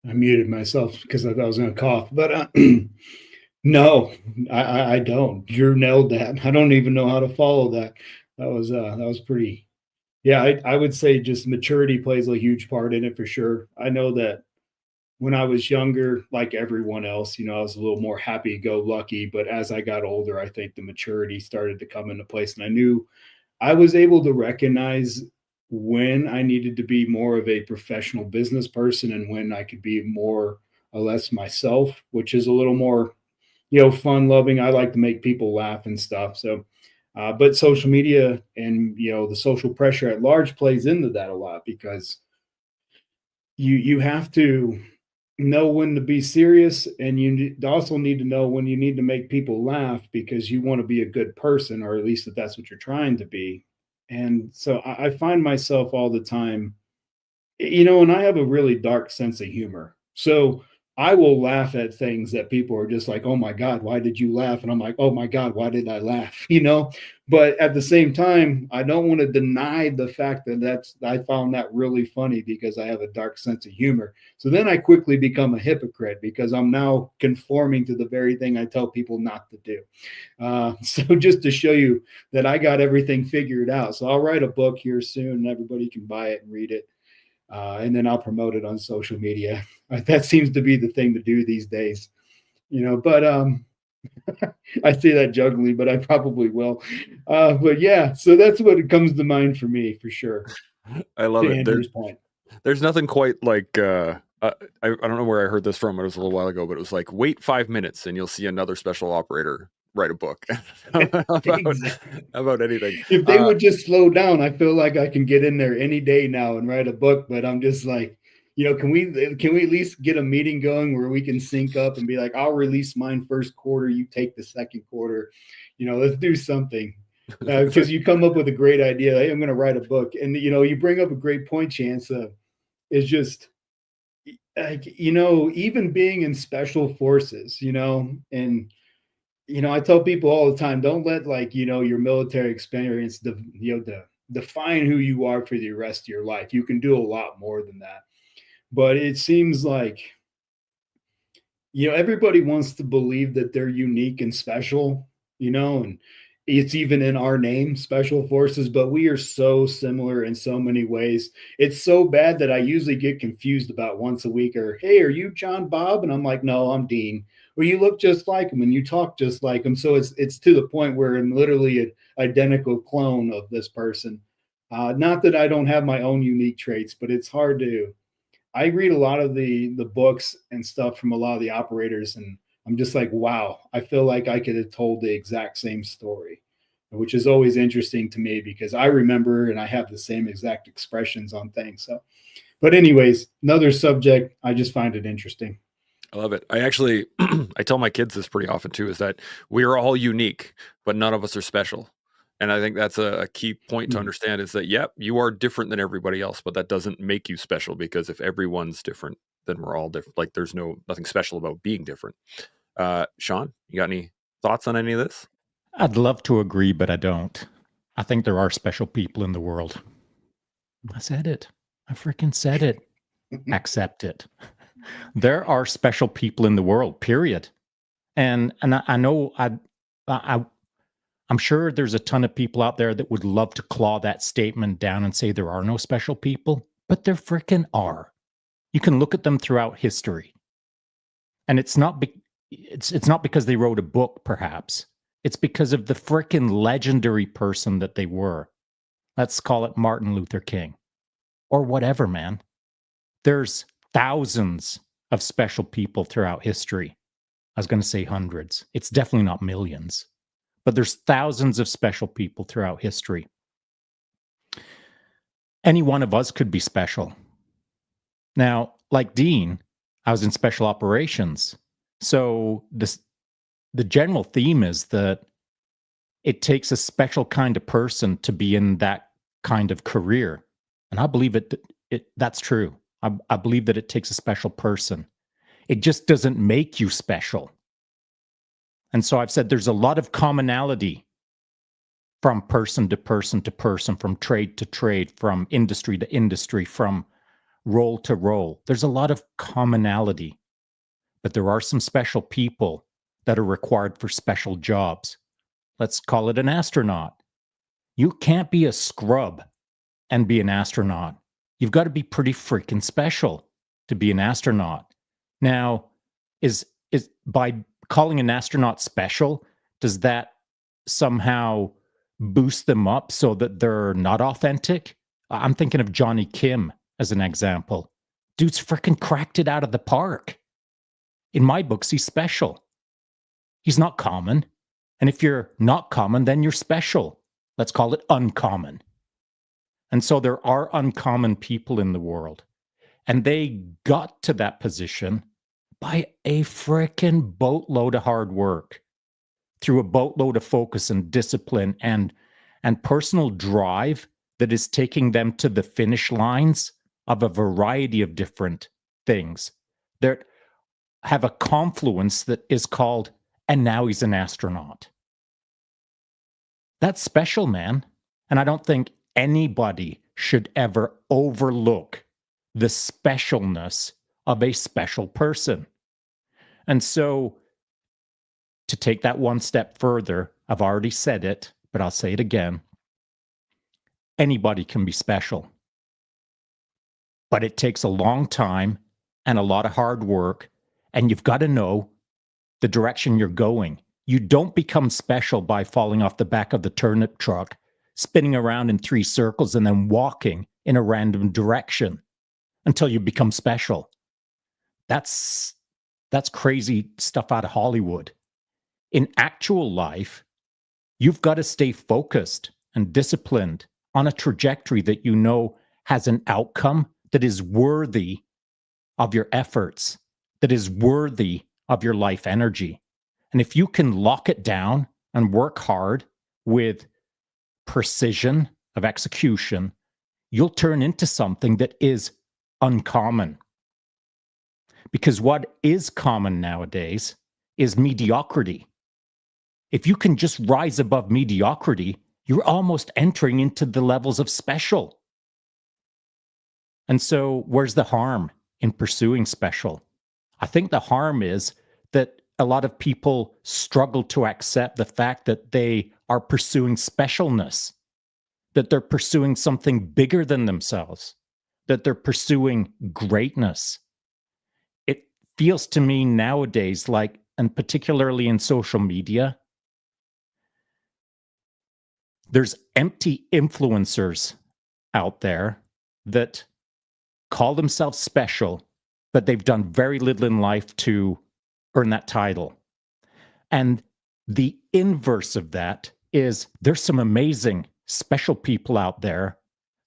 I muted myself because I thought I was going to cough, but no, I don't. Drew nailed that. I don't even know how to follow that. That was pretty. Yeah, I would say just maturity plays a huge part in it for sure. I know that when I was younger, like everyone else, you know, I was a little more happy-go-lucky. But as I got older, I think the maturity started to come into place, and I knew I was able to recognize when I needed to be more of a professional business person and when I could be more or less myself, which is a little more, fun loving. I like to make people laugh and stuff. So, but social media and, the social pressure at large plays into that a lot because you have to know when to be serious, and you also need to know when you need to make people laugh because you want to be a good person, or at least if that's what you're trying to be. And so I find myself all the time, and I have a really dark sense of humor. So I will laugh at things that people are just like, oh my God, why did you laugh? And I'm like, oh my God, why did I laugh? But at the same time, I don't want to deny the fact that I found that really funny because I have a dark sense of humor. So then I quickly become a hypocrite because I'm now conforming to the very thing I tell people not to do. So just to show you that I got everything figured out. So I'll write a book here soon and everybody can buy it and read it. And then I'll promote it on social media. That seems to be the thing to do these days, but I say that jokingly, but I probably will. But yeah, so that's what it comes to mind for me, for sure. I love To it. Andrew's point. There's nothing quite like, I don't know where I heard this from. It was a little while ago, but it was like, wait 5 minutes and you'll see another special operator write a book about anything. If they would just slow down, I feel like I can get in there any day now and write a book, but I'm just like, can we at least get a meeting going where we can sync up and be like, I'll release mine first quarter, you take the second quarter, let's do something. Because you come up with a great idea. Hey, I'm going to write a book. And, you bring up a great point, Chance. Is just like, even being in special forces, and, I tell people all the time, don't let your military experience, define who you are for the rest of your life. You can do a lot more than that. But it seems like, everybody wants to believe that they're unique and special, and it's even in our name, Special Forces, but we are so similar in so many ways. It's so bad that I usually get confused about once a week or, hey, are you John Bob? And I'm like, no, I'm Dean. Well, you look just like him and you talk just like him. So it's to the point where I'm literally an identical clone of this person. Not that I don't have my own unique traits, but it's hard to. I read a lot of the books and stuff from a lot of the operators, and I'm just like, wow, I feel like I could have told the exact same story, which is always interesting to me because I remember and I have the same exact expressions on things. So, but anyways, another subject, I just find it interesting. I love it. I actually, I tell my kids this pretty often too, is that we are all unique, but none of us are special. And I think that's a key point to understand is that, yep, you are different than everybody else, but that doesn't make you special because if everyone's different, then we're all different. Like there's nothing special about being different. Sean, you got any thoughts on any of this? I'd love to agree, but I don't. I think there are special people in the world. I said it. I freaking said it. Accept it. There are special people in the world, period. And I know I'm sure there's a ton of people out there that would love to claw that statement down and say there are no special people, but there freaking are. You can look at them throughout history. And it's not because they wrote a book, perhaps. It's because of the freaking legendary person that they were. Let's call it Martin Luther King or whatever, man. There's thousands of special people throughout history. I was going to say hundreds. It's definitely not millions, but there's thousands of special people throughout history. Any one of us could be special. Now, like Dean, I was in special operations. So the general theme is that it takes a special kind of person to be in that kind of career. And I believe that's true. I believe that it takes a special person. It just doesn't make you special. And so I've said there's a lot of commonality from person to person to person, from trade to trade, from industry to industry, from role to role. There's a lot of commonality, but there are some special people that are required for special jobs. Let's call it an astronaut. You can't be a scrub and be an astronaut. You've got to be pretty freaking special to be an astronaut. Now, is by calling an astronaut special, does that somehow boost them up so that they're not authentic? I'm thinking of Johnny Kim as an example. Dude's freaking cracked it out of the park. In my books, he's special. He's not common. And if you're not common, then you're special. Let's call it uncommon. And so there are uncommon people in the world. And they got to that position by a frickin' boatload of hard work, through a boatload of focus and discipline and personal drive that is taking them to the finish lines of a variety of different things that have a confluence that is called, and now he's an astronaut. That's special, man. And I don't think anybody should ever overlook the specialness of a special person. And so, to take that one step further, I've already said it, but I'll say it again. Anybody can be special. But it takes a long time and a lot of hard work, and you've got to know the direction you're going. You don't become special by falling off the back of the turnip truck, spinning around in 3 circles, and then walking in a random direction until you become special. That's crazy stuff out of Hollywood. In actual life, you've got to stay focused and disciplined on a trajectory that you know has an outcome that is worthy of your efforts, that is worthy of your life energy. And if you can lock it down and work hard with precision of execution, you'll turn into something that is uncommon. Because what is common nowadays is mediocrity. If you can just rise above mediocrity, you're almost entering into the levels of special. And so where's the harm in pursuing special? I think the harm is that a lot of people struggle to accept the fact that they are pursuing specialness, that they're pursuing something bigger than themselves, that they're pursuing greatness. It feels to me nowadays like, and particularly in social media, there's empty influencers out there that call themselves special, but they've done very little in life to earn that title. And the inverse of that is there's some amazing special people out there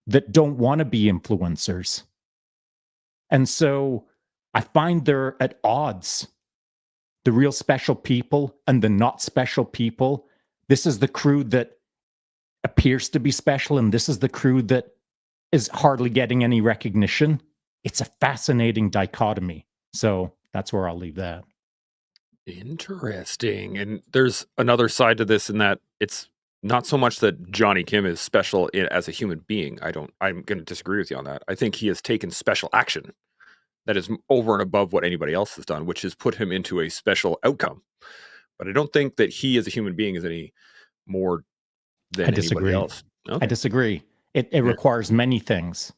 that don't want to be influencers. And so I find they're at odds. The real special people and the not special people. This is the crew that appears to be special, and this is the crew that is hardly getting any recognition. It's a fascinating dichotomy. So that's where I'll leave that. Interesting. And there's another side to this in that it's not so much that Johnny Kim is special as a human being. I'm going to disagree with you on that. I think he has taken special action that is over and above what anybody else has done, which has put him into a special outcome. But I don't think that he as a human being is any more than anybody else. Okay. I disagree. It requires many things.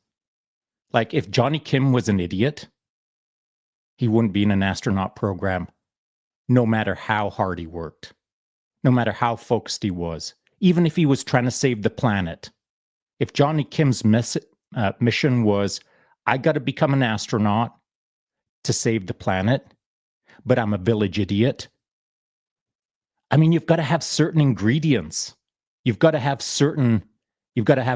Like if Johnny Kim was an idiot, he wouldn't be in an astronaut program, no matter how hard he worked, no matter how focused he was, even if he was trying to save the planet. If Johnny Kim's mission was, I got to become an astronaut to save the planet, but I'm a village idiot. I mean, you've got to have certain ingredients. You've got to have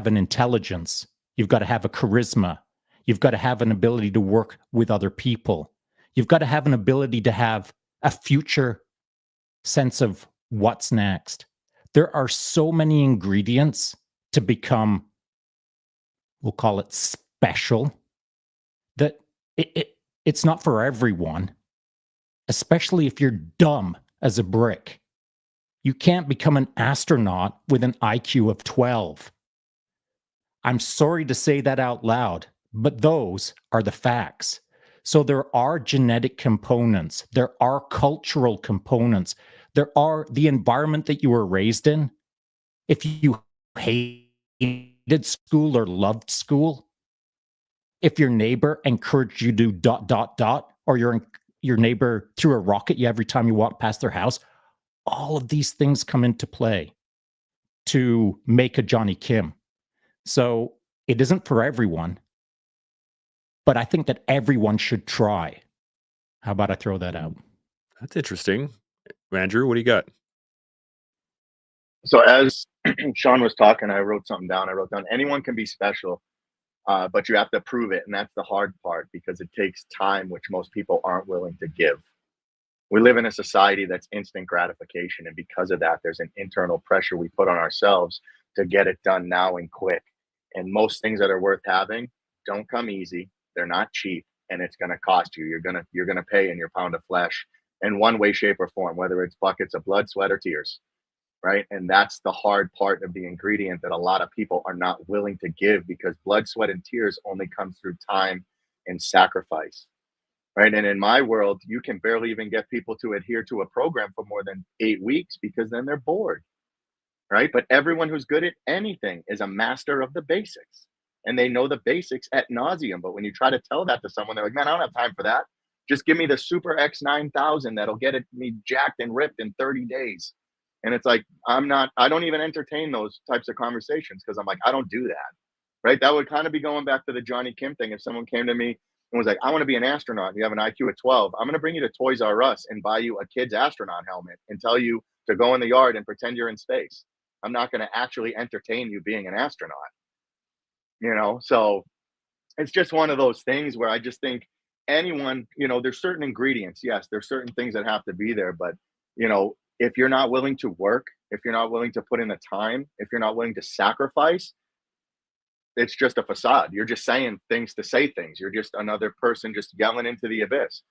an intelligence. You've got to have a charisma. You've got to have an ability to work with other people. You've got to have an ability to have a future sense of what's next. There are so many ingredients to become, we'll call it special, that it's not for everyone, especially if you're dumb as a brick. You can't become an astronaut with an IQ of 12. I'm sorry to say that out loud, but those are the facts. So there are genetic components. There are cultural components. There are the environment that you were raised in. If you hated school or loved school, if your neighbor encouraged you to do ... or your neighbor threw a rock at you every time you walked past their house, all of these things come into play to make a Johnny Kim. So It isn't for everyone, but I think that everyone should try. How about I throw that out? That's interesting. Andrew, what do you got? So as Sean was talking, I wrote something down. I wrote down anyone can be special, but you have to prove it. And that's the hard part because it takes time, which most people aren't willing to give. We live in a society that's instant gratification. And because of that, there's an internal pressure we put on ourselves to get it done now and quick. And most things that are worth having don't come easy. They're not cheap, and it's going to cost you. You're going to pay in your pound of flesh in one way, shape, or form, whether it's buckets of blood, sweat, or tears. Right. And that's the hard part of the ingredient that a lot of people are not willing to give because blood, sweat, and tears only come through time and sacrifice. Right. And in my world, you can barely even get people to adhere to a program for more than 8 weeks because then they're bored. Right. But everyone who's good at anything is a master of the basics and they know the basics at nauseum. But when you try to tell that to someone, they're like, man, I don't have time for that. Just give me the Super X 9000 that'll get me jacked and ripped in 30 days. And it's like, I don't even entertain those types of conversations because I'm like, I don't do that. Right. That would kind of be going back to the Johnny Kim thing. If someone came to me and was like, I want to be an astronaut, and you have an IQ of 12, I'm going to bring you to Toys R Us and buy you a kid's astronaut helmet and tell you to go in the yard and pretend you're in space. I'm not going to actually entertain you being an astronaut. So it's just one of those things where I just think anyone, there's certain ingredients. Yes, there's certain things that have to be there, but, if you're not willing to work, if you're not willing to put in the time, if you're not willing to sacrifice, it's just a facade. You're just saying things to say things. You're just another person just yelling into the abyss,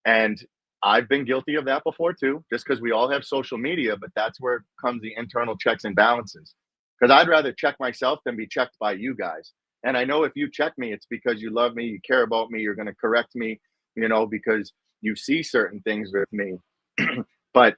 And I've been guilty of that before too, just because we all have social media, but that's where comes the internal checks and balances. Because I'd rather check myself than be checked by you guys. And I know if you check me, it's because you love me, you care about me, you're going to correct me, because you see certain things with me. But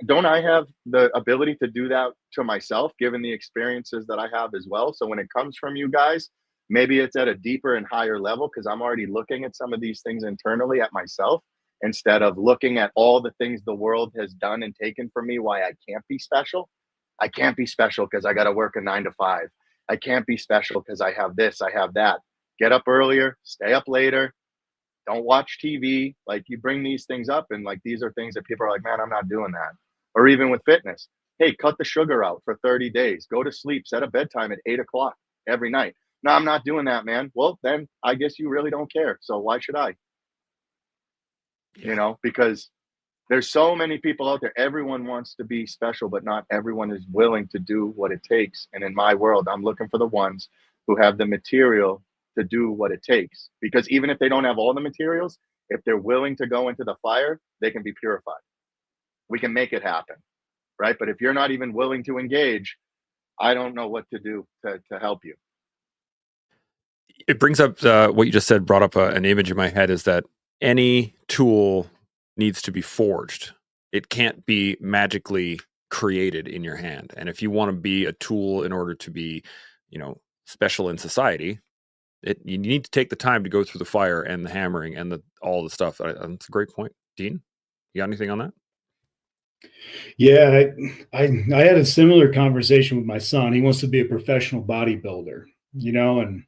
don't I have the ability to do that to myself, given the experiences that I have as well? So when it comes from you guys, maybe it's at a deeper and higher level because I'm already looking at some of these things internally at myself instead of looking at all the things the world has done and taken from me, why I can't be special. I can't be special because I got to work a 9 to 5. I can't be special because I have this, I have that. Get up earlier, stay up later. Don't watch TV. Like you bring these things up and like these are things that people are like, man, I'm not doing that. Or even with fitness. Hey, cut the sugar out for 30 days. Go to sleep. Set a bedtime at 8 o'clock every night. No, I'm not doing that, man. Well, then I guess you really don't care. So why should I? Because there's so many people out there. Everyone wants to be special, but not everyone is willing to do what it takes. And in my world, I'm looking for the ones who have the material to do what it takes. Because even if they don't have all the materials, if they're willing to go into the fire, they can be purified. We can make it happen, right? But if you're not even willing to engage, I don't know what to do to help you. It brings up what you just said, brought up an image in my head is that any tool needs to be forged. It can't be magically created in your hand. And if you want to be a tool in order to be, special in society, you need to take the time to go through the fire and the hammering and all the stuff. That's a great point. Dean, you got anything on that? Yeah, I had a similar conversation with my son. He wants to be a professional bodybuilder, and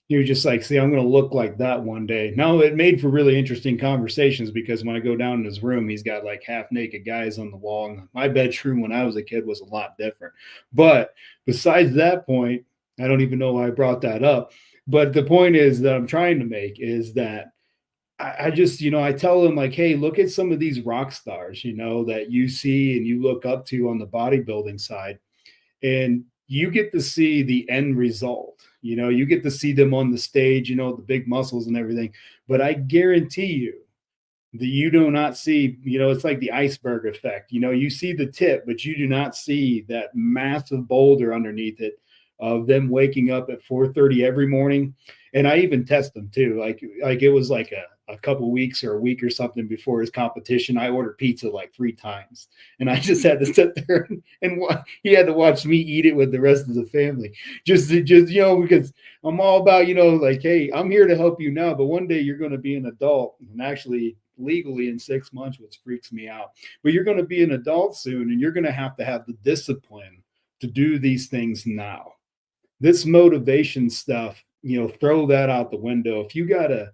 he was just like, see, I'm going to look like that one day. Now, it made for really interesting conversations because when I go down in his room, he's got like half naked guys on the wall. And my bedroom when I was a kid was a lot different. But besides that point, I don't even know why I brought that up. But the point is that I'm trying to make is that I just, I tell them like, hey, look at some of these rock stars, that you see and you look up to on the bodybuilding side. And you get to see the end result. You get to see them on the stage, the big muscles and everything. But I guarantee you that you do not see, it's like the iceberg effect. You see the tip, but you do not see that massive boulder underneath it of them waking up at 4:30 every morning. And I even test them too. Like it was like a couple weeks or a week or something before his competition. I ordered pizza like 3 times and I just had to sit there and he had to watch me eat it with the rest of the family. Just because I'm all about, like, hey, I'm here to help you now, but one day you're going to be an adult and actually legally in 6 months, which freaks me out, but you're going to be an adult soon and you're going to have the discipline to do these things now. this motivation stuff, throw that out the window. If you gotta,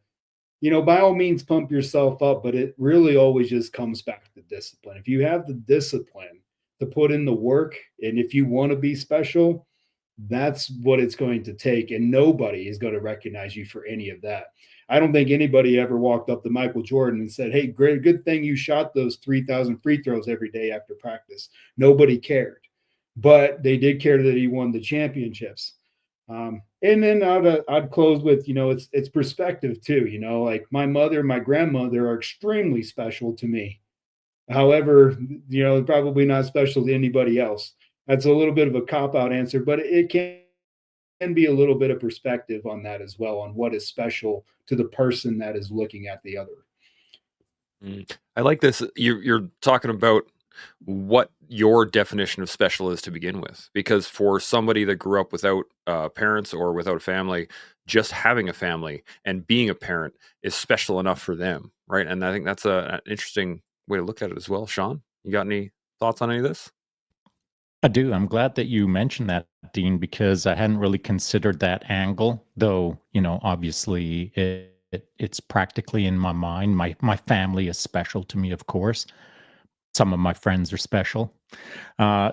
by all means pump yourself up, but it really always just comes back to discipline. If you have the discipline to put in the work, and if you want to be special, that's what it's going to take. And nobody is going to recognize you for any of that. I don't think anybody ever walked up to Michael Jordan and said, "Hey, great, good thing you shot those 3,000 free throws every day after practice." Nobody cared, but they did care that he won the championships. And then I'd close with, it's perspective too. Like my mother and my grandmother are extremely special to me. However, probably not special to anybody else. That's a little bit of a cop-out answer, but it can be a little bit of perspective on that as well, on what is special to the person that is looking at the other. I like this. You're talking about what your definition of special is to begin with, because for somebody that grew up without parents or without a family, just having a family and being a parent is special enough for them, right? And I think that's an interesting way to look at it as well. Sean, you got any thoughts on any of this? I do. I'm glad that you mentioned that, Dean, because I hadn't really considered that angle, though, obviously it's practically in my mind. My family is special to me, of course. Some of my friends are special.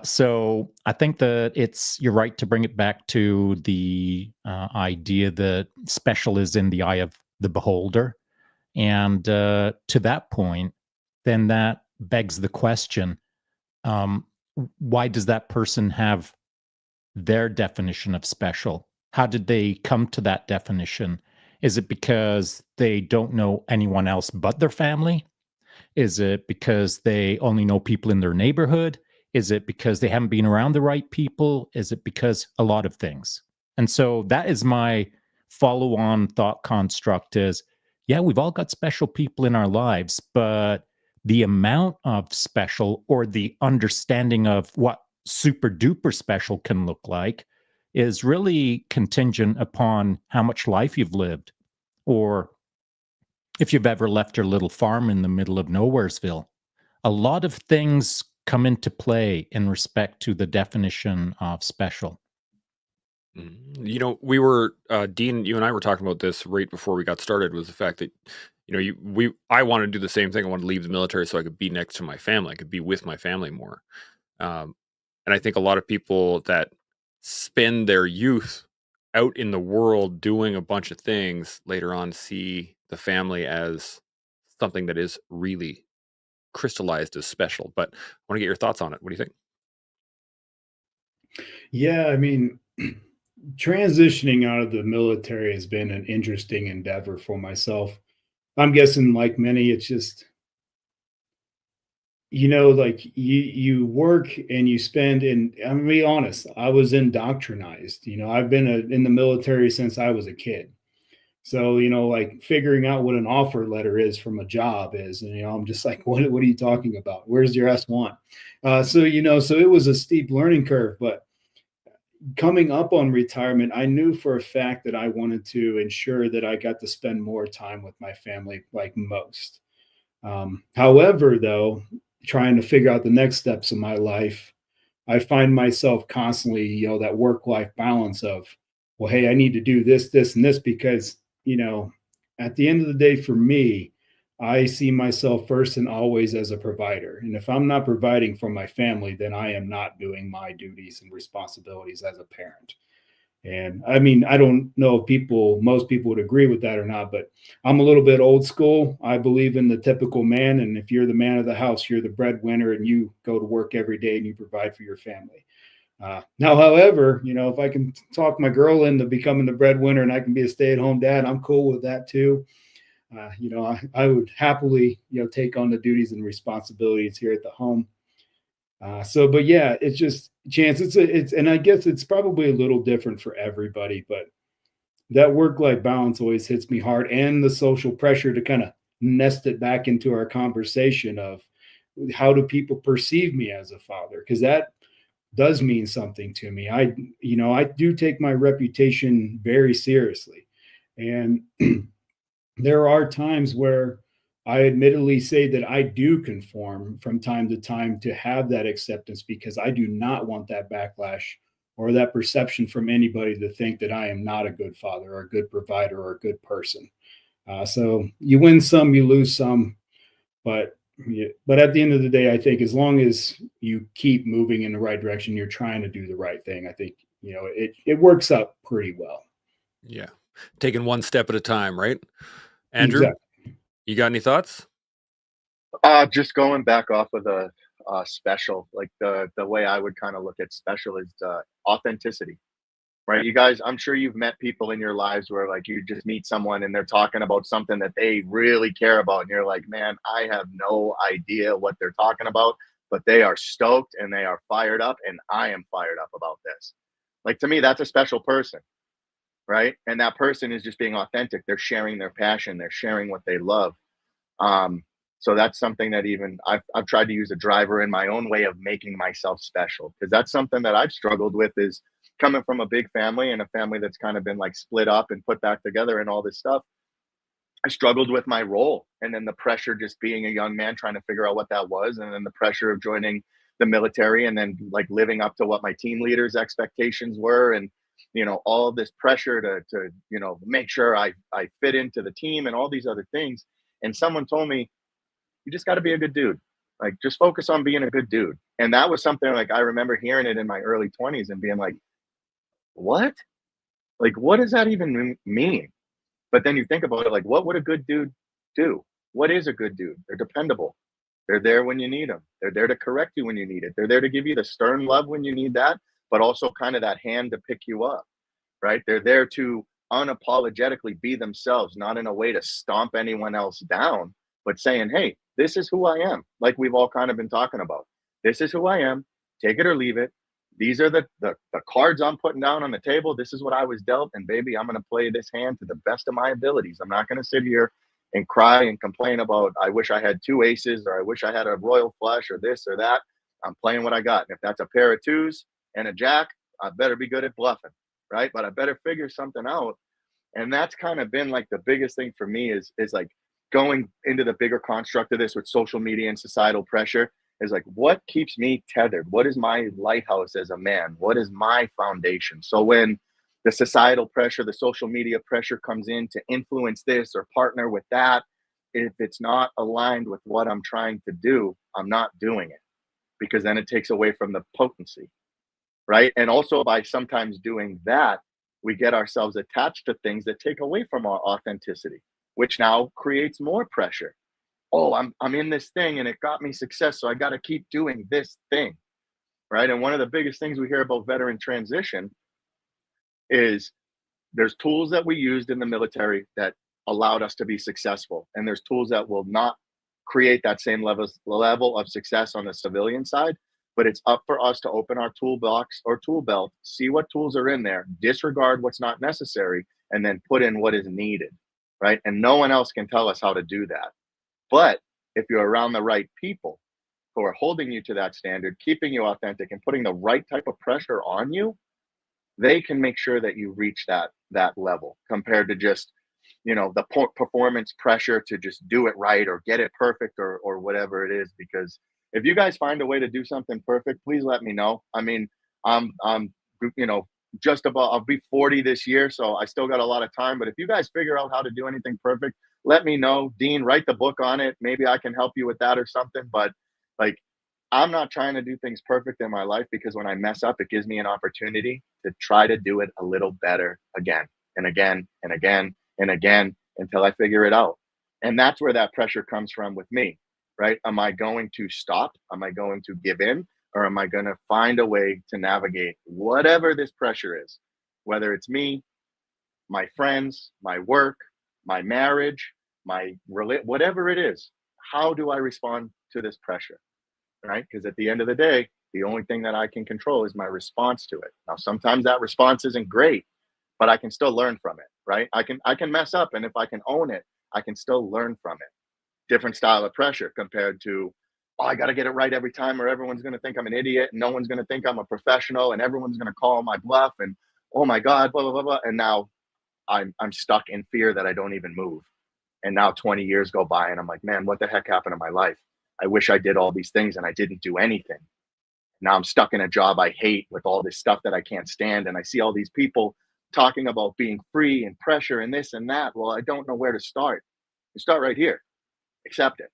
So I think that you're right to bring it back to the idea that special is in the eye of the beholder. And to that point, then that begs the question, why does that person have their definition of special? How did they come to that definition? Is it because they don't know anyone else but their family? Is it because they only know people in their neighborhood? Is it because they haven't been around the right people? Is it because a lot of things? And so that is my follow-on thought construct is, yeah, we've all got special people in our lives, but the amount of special or the understanding of what super duper special can look like is really contingent upon how much life you've lived, or if you've ever left your little farm in the middle of Nowheresville. A lot of things come into play in respect to the definition of special. We were Dean, you and I were talking about this right before we got started, was the fact that I wanted to do the same thing. I wanted to leave the military so I could be next to my family. I could be with my family more. And I think a lot of people that spend their youth out in the world doing a bunch of things later on see the family as something that is really crystallized as special. But I want to get your thoughts on it. What do you think? Yeah, I mean, transitioning out of the military has been an interesting endeavor for myself. I'm guessing, like many, it's just, like you work and you spend, and I'm gonna be honest, I was indoctrinized. I've been in the military since I was a kid. So, like figuring out what an offer letter is from a job is, and, I'm just like, what are you talking about? Where's your S1? So it was a steep learning curve, but coming up on retirement, I knew for a fact that I wanted to ensure that I got to spend more time with my family, like most. However, though, trying to figure out the next steps of my life, I find myself constantly, that work-life balance of, well, hey, I need to do this, this, and this, because, at the end of the day, for me, I see myself first and always as a provider. And if I'm not providing for my family, then I am not doing my duties and responsibilities as a parent. And I mean, I don't know if most people would agree with that or not, but I'm a little bit old school. I believe in the typical man. And if you're the man of the house, you're the breadwinner and you go to work every day and you provide for your family. Now, however, if I can talk my girl into becoming the breadwinner and I can be a stay-at-home dad, I'm cool with that too. I would happily, take on the duties and responsibilities here at the home. But yeah, it's just Chance. And I guess it's probably a little different for everybody, but that work-life balance always hits me hard, and the social pressure to kind of nest it back into our conversation of how do people perceive me as a father? Because that does mean something to me. I do take my reputation very seriously, and there are times where I admittedly say that I do conform from time to time to have that acceptance, because I do not want that backlash or that perception from anybody to think that I am not a good father or a good provider or a good person. So you win some, you lose some, but at the end of the day, I think as long as you keep moving in the right direction, you're trying to do the right thing. I think, it works out pretty well. Yeah. Taking one step at a time, right? Andrew, Exactly. you got any thoughts? Just going back off of the special, like the way I would kind of look at special is authenticity, right? You guys, I'm sure you've met people in your lives where like you just meet someone and they're talking about something that they really care about, and you're like, man, I have no idea what they're talking about, but they are stoked and they are fired up, and I am fired up about this. Like, to me, that's a special person, right? And that person is just being authentic. They're sharing their passion, they're sharing what they love. So that's something that even I've tried to use a driver in my own way of making myself special, because that's something that I've struggled with, is coming from a big family and a family that's kind of been like split up and put back together and all this stuff. I struggled with my role, and then the pressure just being a young man trying to figure out what that was, and then the pressure of joining the military, and then like living up to what my team leaders' expectations were, and all of this pressure to make sure I fit into the team and all these other things. And someone told me, you just got to be a good dude. Like, just focus on being a good dude. And that was something like I remember hearing it in my early 20s and being like, what? Like, what does that even mean? But then you think about it, like, what would a good dude do? What is a good dude? They're dependable. They're there when you need them. They're there to correct you when you need it. They're there to give you the stern love when you need that, but also kind of that hand to pick you up, right? They're there to unapologetically be themselves, not in a way to stomp anyone else down, but saying, hey, this is who I am. Like we've all kind of been talking about. This is who I am. Take it or leave it. These are the cards I'm putting down on the table. This is what I was dealt. And baby, I'm going to play this hand to the best of my abilities. I'm not going to sit here and cry and complain about, I wish I had 2 aces, or I wish I had a royal flush, or this or that. I'm playing what I got. And if that's a pair of 2s and a jack, I better be good at bluffing, right? But I better figure something out. And that's kind of been like the biggest thing for me is like going into the bigger construct of this with social media and societal pressure, is like, what keeps me tethered? What is my lighthouse as a man? What is my foundation? So when the societal pressure, the social media pressure comes in to influence this or partner with that, if it's not aligned with what I'm trying to do, I'm not doing it, because then it takes away from the potency, right? And also by sometimes doing that, we get ourselves attached to things that take away from our authenticity, which now creates more pressure. Oh, I'm in this thing and it got me success, so I got to keep doing this thing, right? And one of the biggest things we hear about veteran transition is there's tools that we used in the military that allowed us to be successful, and there's tools that will not create that same level of success on the civilian side. But it's up for us to open our toolbox or tool belt, see what tools are in there, disregard what's not necessary, and then put in what is needed, right? And no one else can tell us how to do that. But if you're around the right people who are holding you to that standard, keeping you authentic, and putting the right type of pressure on you, they can make sure that you reach that level, compared to just, the performance pressure to just do it right or get it perfect or whatever it is. Because if you guys find a way to do something perfect, please let me know. I mean, I'm just about, I'll be 40 this year, so I still got a lot of time. But if you guys figure out how to do anything perfect, let me know. Dean, write the book on it. Maybe I can help you with that or something. But like, I'm not trying to do things perfect in my life, because when I mess up, it gives me an opportunity to try to do it a little better again and again and again and again until I figure it out. And that's where that pressure comes from with me, right? Am I going to stop? Am I going to give in? Or am I going to find a way to navigate whatever this pressure is, whether it's me, my friends, my work, my marriage, whatever it is? How do I respond to this pressure, right? Because at the end of the day, the only thing that I can control is my response to it. Now, sometimes that response isn't great, but I can still learn from it, right? I can mess up, and if I can own it, I can still learn from it. Different style of pressure compared to, oh, I got to get it right every time, or everyone's going to think I'm an idiot, and no one's going to think I'm a professional, and everyone's going to call my bluff, and oh my God, blah, blah, blah, blah. And now I'm stuck in fear that I don't even move. And now 20 years go by, and I'm like, man, what the heck happened to my life? I wish I did all these things and I didn't do anything. Now I'm stuck in a job I hate with all this stuff that I can't stand. And I see all these people talking about being free and pressure and this and that. Well, I don't know where to start. You start right here. Accept it.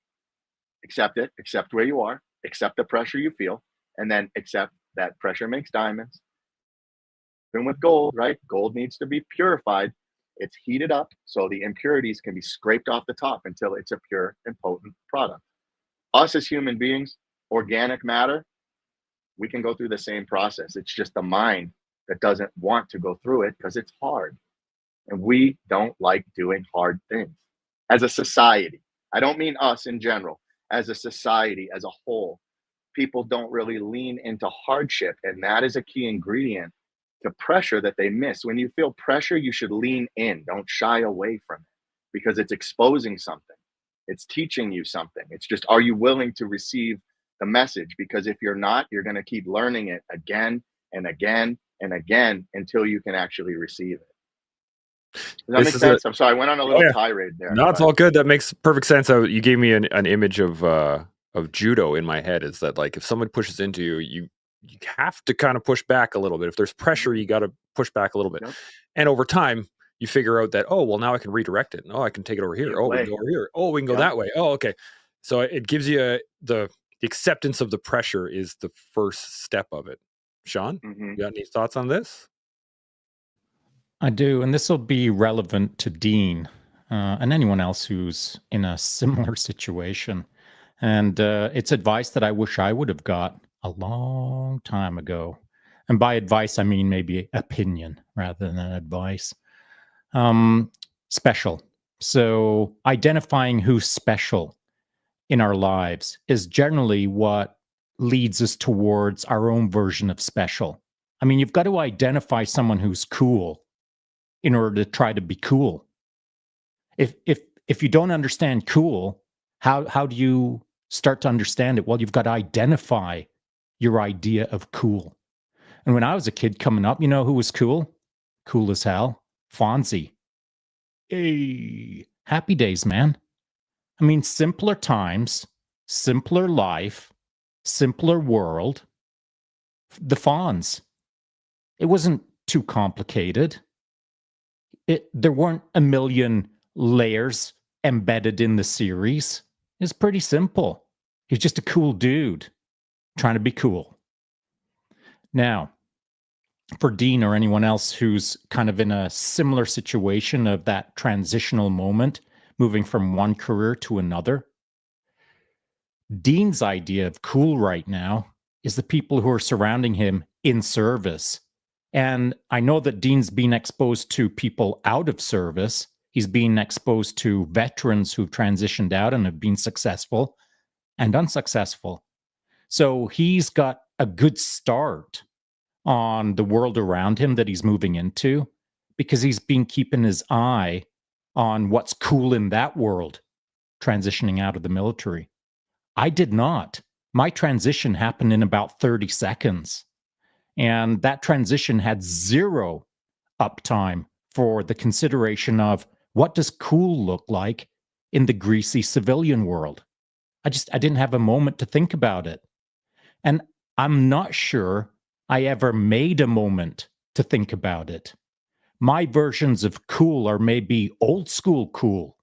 Accept it. Accept where you are. Accept the pressure you feel. And then accept that pressure makes diamonds. Even with gold, right? Gold needs to be purified. It's heated up so the impurities can be scraped off the top until it's a pure and potent product. Us as human beings, organic matter, we can go through the same process. It's just the mind that doesn't want to go through it because it's hard. And we don't like doing hard things as a society. I don't mean us in general. As a society, as a whole, people don't really lean into hardship. And that is a key ingredient to pressure that they miss. When you feel pressure, you should lean in. Don't shy away from it because it's exposing something. It's teaching you something. It's just, are you willing to receive the message? Because if you're not, you're going to keep learning it again and again and again until you can actually receive it. Does that make sense? I'm sorry, I went on a little tirade there. No, it's all good. That makes perfect sense. You gave me an image of judo in my head. Is that like if someone pushes into you, you have to kind of push back a little bit. If there's pressure, you got to push back a little bit. Yep. And over time, you figure out that, oh, well, now I can redirect it. Oh, I can take it over here. Oh, we can go over here. Oh, we can go that way. Oh, okay. So it gives you the acceptance of the pressure is the first step of it. Sean, you got any thoughts on this? I do, and this will be relevant to Dean and anyone else who's in a similar situation. And it's advice that I wish I would have got a long time ago. And by advice, I mean maybe opinion rather than advice. Special. So identifying who's special in our lives is generally what leads us towards our own version of special. I mean, you've got to identify someone who's cool in order to try to be cool. If you don't understand cool, how do you start to understand it? Well, you've got to identify your idea of cool. And when I was a kid coming up, you know who was cool? Cool as hell. Fonzie. Hey, happy days, man. I mean, simpler times, simpler life, simpler world. The Fonz. It wasn't too complicated. There weren't a million layers embedded in the series. It's pretty simple. He's just a cool dude trying to be cool. Now, for Dean or anyone else who's kind of in a similar situation of that transitional moment, moving from one career to another, Dean's idea of cool right now is the people who are surrounding him in service. And I know that Dean's been exposed to people out of service. He's been exposed to veterans who've transitioned out and have been successful and unsuccessful. So he's got a good start on the world around him that he's moving into because he's been keeping his eye on what's cool in that world, transitioning out of the military. I did not. My transition happened in about 30 seconds. And that transition had zero uptime for the consideration of what does cool look like in the greasy civilian world. I didn't have a moment to think about it. And I'm not sure I ever made a moment to think about it. My versions of cool are maybe old school cool.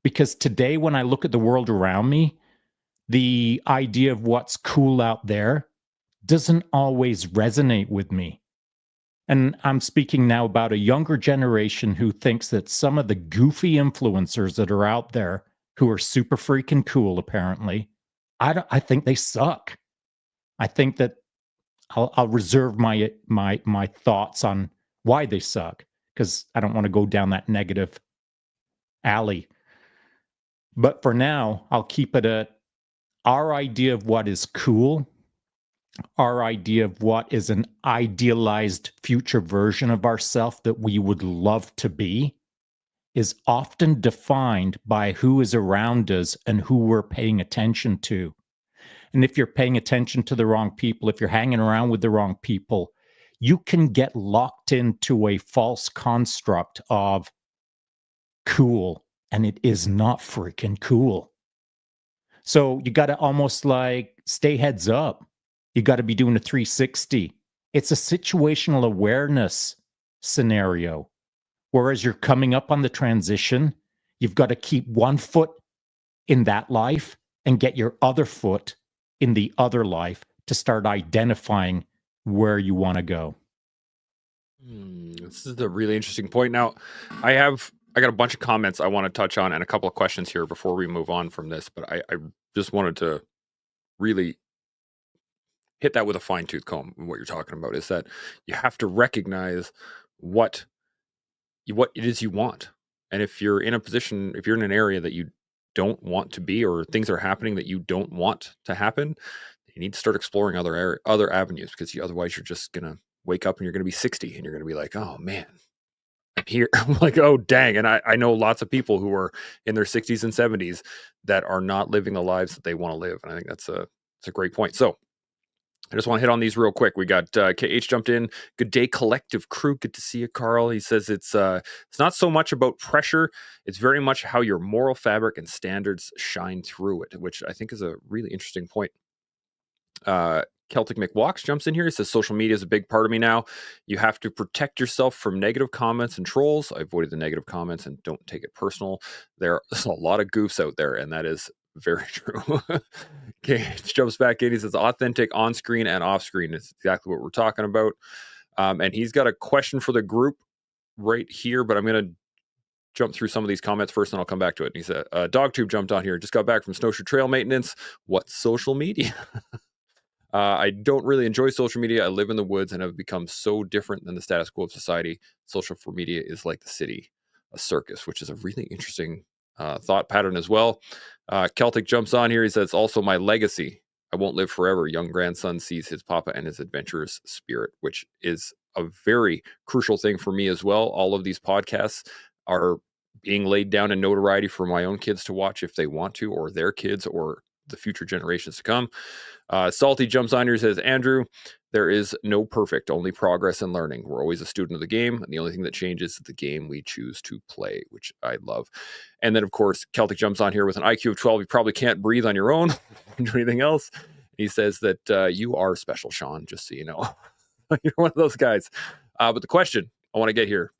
Because today, when I look at the world around me, the idea of what's cool out there doesn't always resonate with me. And I'm speaking now about a younger generation who thinks that some of the goofy influencers that are out there who are super freaking cool, apparently, I think they suck. I think that I'll reserve my thoughts on why they suck because I don't want to go down that negative alley. But for now, I'll keep it at our idea of what is cool, our idea of what is an idealized future version of ourselves that we would love to be is often defined by who is around us and who we're paying attention to. And if you're paying attention to the wrong people, if you're hanging around with the wrong people, you can get locked into a false construct of cool, and it is not freaking cool. So you got to almost like stay heads up. You got to be doing a 360. It's a situational awareness scenario. Whereas you're coming up on the transition, you've got to keep one foot in that life and get your other foot in the other life to start identifying where you want to go. This is a really interesting point. Now, I got a bunch of comments I want to touch on and a couple of questions here before we move on from this, but I just wanted to really hit that with a fine-tooth comb. What you're talking about is that you have to recognize what it is you want. And if you're in a position, if you're in an area that you don't want to be, or things are happening that you don't want to happen, you need to start exploring other avenues, because otherwise you're just going to wake up and you're going to be 60 and you're going to be like, oh man, I'm here. I'm like, oh dang. And I know lots of people who are in their 60s and 70s that are not living the lives that they want to live. And I think that's a great point. So I just want to hit on these real quick. We got KH jumped in. Good day, collective crew. Good to see you, Carl. He says it's not so much about pressure. It's very much how your moral fabric and standards shine through it, which I think is a really interesting point. Celtic McWalks jumps in here. He says social media is a big part of me now. You have to protect yourself from negative comments and trolls. I avoided the negative comments and don't take it personal. There's a lot of goofs out there, and that is very true. Okay, jumps back in. He says authentic on screen and off screen. It's exactly what we're talking about. And he's got a question for the group right here, but I'm going to jump through some of these comments first, and I'll come back to it. And he said, Dogtube jumped on here. Just got back from snowshoe trail maintenance. What's social media? I don't really enjoy social media. I live in the woods and have become so different than the status quo of society. Social media is like the city, a circus, which is a really interesting thought pattern as well. Celtic jumps on here. He says, also my legacy. I won't live forever. Young grandson sees his papa and his adventurous spirit, which is a very crucial thing for me as well. All of these podcasts are being laid down in notoriety for my own kids to watch if they want to, or their kids, or the future generations to come. Salty jumps on here, says, Andrew, there is no perfect, only progress and learning. We're always a student of the game, and the only thing that changes is the game we choose to play, which I love. And then, of course, Celtic jumps on here with an IQ of 12. You probably can't breathe on your own or do anything else. He says that you are special, Sean, just so you know. You're one of those guys. But the question I want to get here,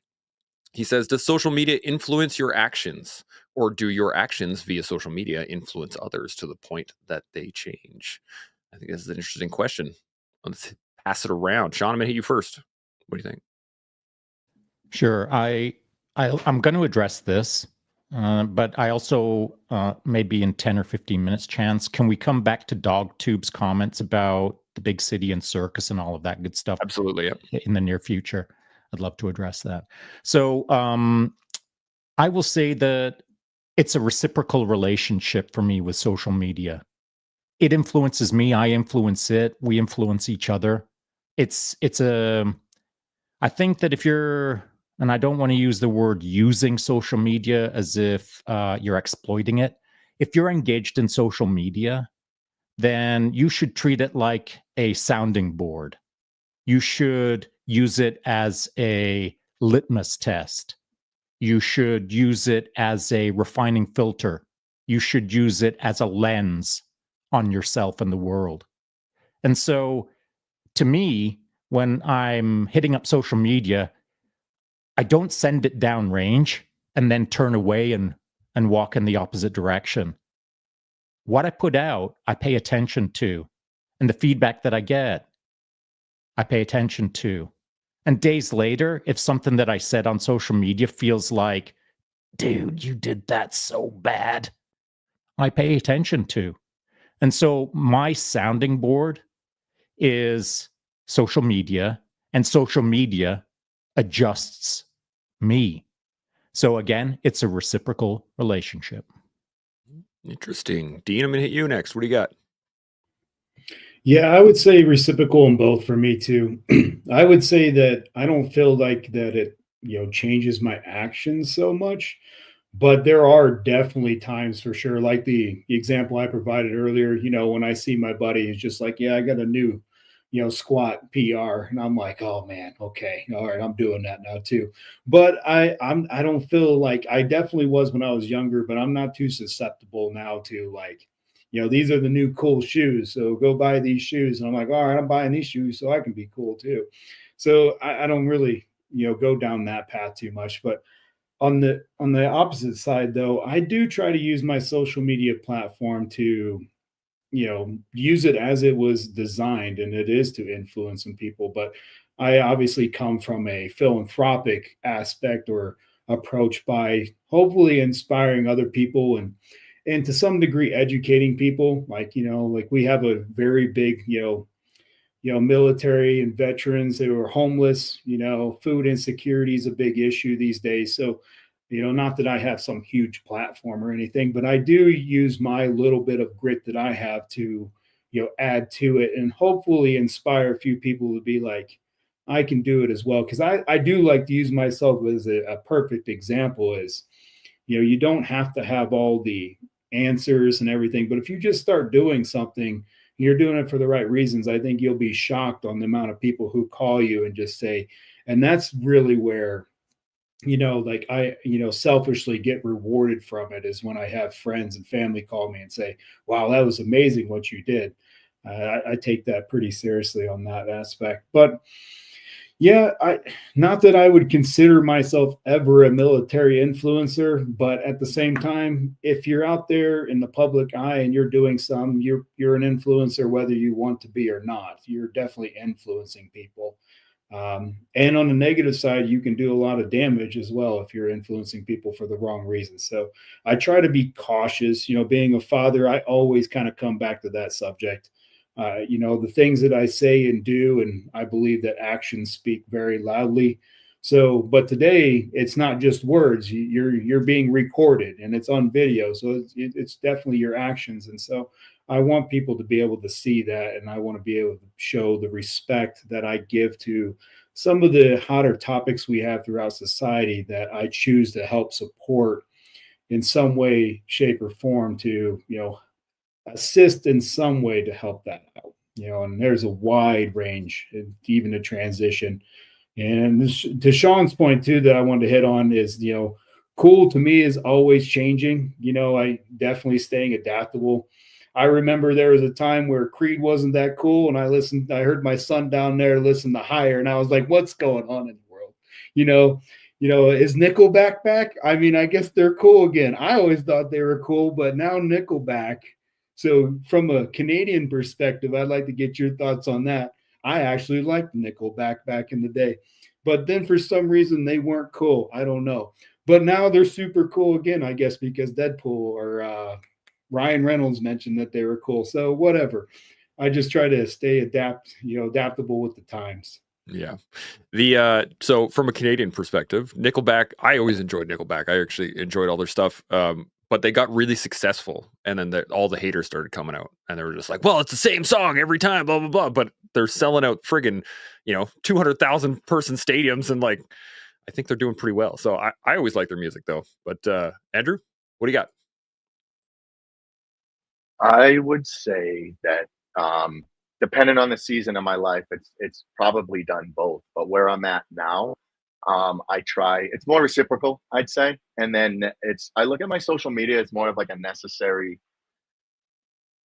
he says, does social media influence your actions, or do your actions via social media influence others to the point that they change? I think this is an interesting question. Let's pass it around. Sean, I'm going to hit you first. What do you think? Sure. I'm going to address this, but I also, maybe in 10 or 15 minutes chance, can we come back to Dogtube's comments about the big city and circus and all of that good stuff? Absolutely. Yep. In the near future. I'd love to address that. So I will say that it's a reciprocal relationship for me with social media. It influences me. I influence it. We influence each other. I think that if you're, and I don't want to use the word using social media as if you're exploiting it. If you're engaged in social media, then you should treat it like a sounding board. You should use it as a litmus test. You should use it as a refining filter. You should use it as a lens on yourself and the world. And so, to me, when I'm hitting up social media, I don't send it downrange and then turn away and walk in the opposite direction. What I put out, I pay attention to. And the feedback that I get, I pay attention to. And days later, if something that I said on social media feels like, dude, you did that so bad, I pay attention to. And so my sounding board is social media, and social media adjusts me. So again, it's a reciprocal relationship. Interesting. Dean, I'm going to hit you next. What do you got? Yeah, I would say reciprocal in both for me too. I would say that I don't feel like that it, changes my actions so much, but there are definitely times for sure. Like the example I provided earlier, when I see my buddy who's just like, yeah, I got a new, squat PR, and I'm like, oh man, okay, all right, I'm doing that now too. But I don't feel like I definitely was when I was younger, but I'm not too susceptible now to like, these are the new cool shoes, so go buy these shoes. And I'm like, all right, I'm buying these shoes so I can be cool too. So I don't really, go down that path too much. But on the opposite side, though, I do try to use my social media platform to, use it as it was designed, and it is to influence some people. But I obviously come from a philanthropic aspect or approach by hopefully inspiring other people and to some degree educating people. Like we have a very big, military and veterans that are homeless. Food insecurity is a big issue these days. So, not that I have some huge platform or anything, but I do use my little bit of grit that I have to, add to it and hopefully inspire a few people to be like, I can do it as well. Because I do like to use myself as a perfect example is, you don't have to have all the answers and everything, but if you just start doing something, you're doing it for the right reasons, I think you'll be shocked on the amount of people who call you and just say, and that's really where, like I, selfishly get rewarded from it is when I have friends and family call me and say, wow, that was amazing what you did. I take that pretty seriously on that aspect. But yeah, not that I would consider myself ever a military influencer, but at the same time, if you're out there in the public eye and you're doing you're an influencer, whether you want to be or not. You're definitely influencing people. And on the negative side, you can do a lot of damage as well if you're influencing people for the wrong reasons. So I try to be cautious. Being a father, I always kind of come back to that subject. The things that I say and do, and I believe that actions speak very loudly. So, but today it's not just words. You're being recorded and it's on video, so it's definitely your actions. And so, I want people to be able to see that, and I want to be able to show the respect that I give to some of the hotter topics we have throughout society that I choose to help support in some way, shape, or form to assist in some way to help that out. And there's a wide range, even to transition. And to Sean's point too, that I wanted to hit on is, cool to me is always changing. I definitely staying adaptable. I remember there was a time where Creed wasn't that cool, and I heard my son down there listen to Higher, and I was like, what's going on in the world? Is Nickelback back? I mean, I guess they're cool again. I always thought they were cool, but now Nickelback. So from a Canadian perspective, I'd like to get your thoughts on that. I actually liked Nickelback back in the day, but then for some reason they weren't cool. I don't know. But now they're super cool again, I guess, because Deadpool or Ryan Reynolds mentioned that they were cool. So whatever. I just try to stay adaptable with the times. Yeah. So from a Canadian perspective, Nickelback, I always enjoyed Nickelback. I actually enjoyed all their stuff. But they got really successful, and then all the haters started coming out, and they were just like, well, it's the same song every time, blah, blah, blah. But they're selling out friggin', 200,000 person stadiums, and like, I think they're doing pretty well. So I always like their music though. But Andrew, what do you got? I would say that depending on the season of my life, it's probably done both. But where I'm at now, I try. It's more reciprocal, I'd say. And then I look at my social media as more of like a necessary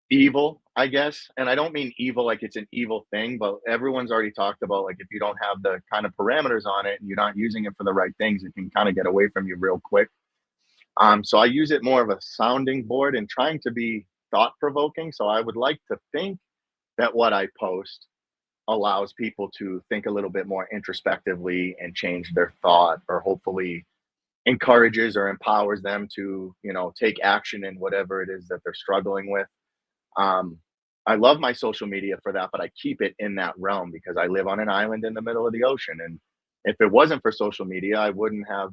evil, I guess. And I don't mean evil like it's an evil thing, but everyone's already talked about like if you don't have the kind of parameters on it and you're not using it for the right things, it can kind of get away from you real quick. So I use it more of a sounding board and trying to be thought provoking. So I would like to think that what I post allows people to think a little bit more introspectively and change their thought, or hopefully encourages or empowers them to, take action in whatever it is that they're struggling with. I love my social media for that, but I keep it in that realm because I live on an island in the middle of the ocean. And if it wasn't for social media, I wouldn't have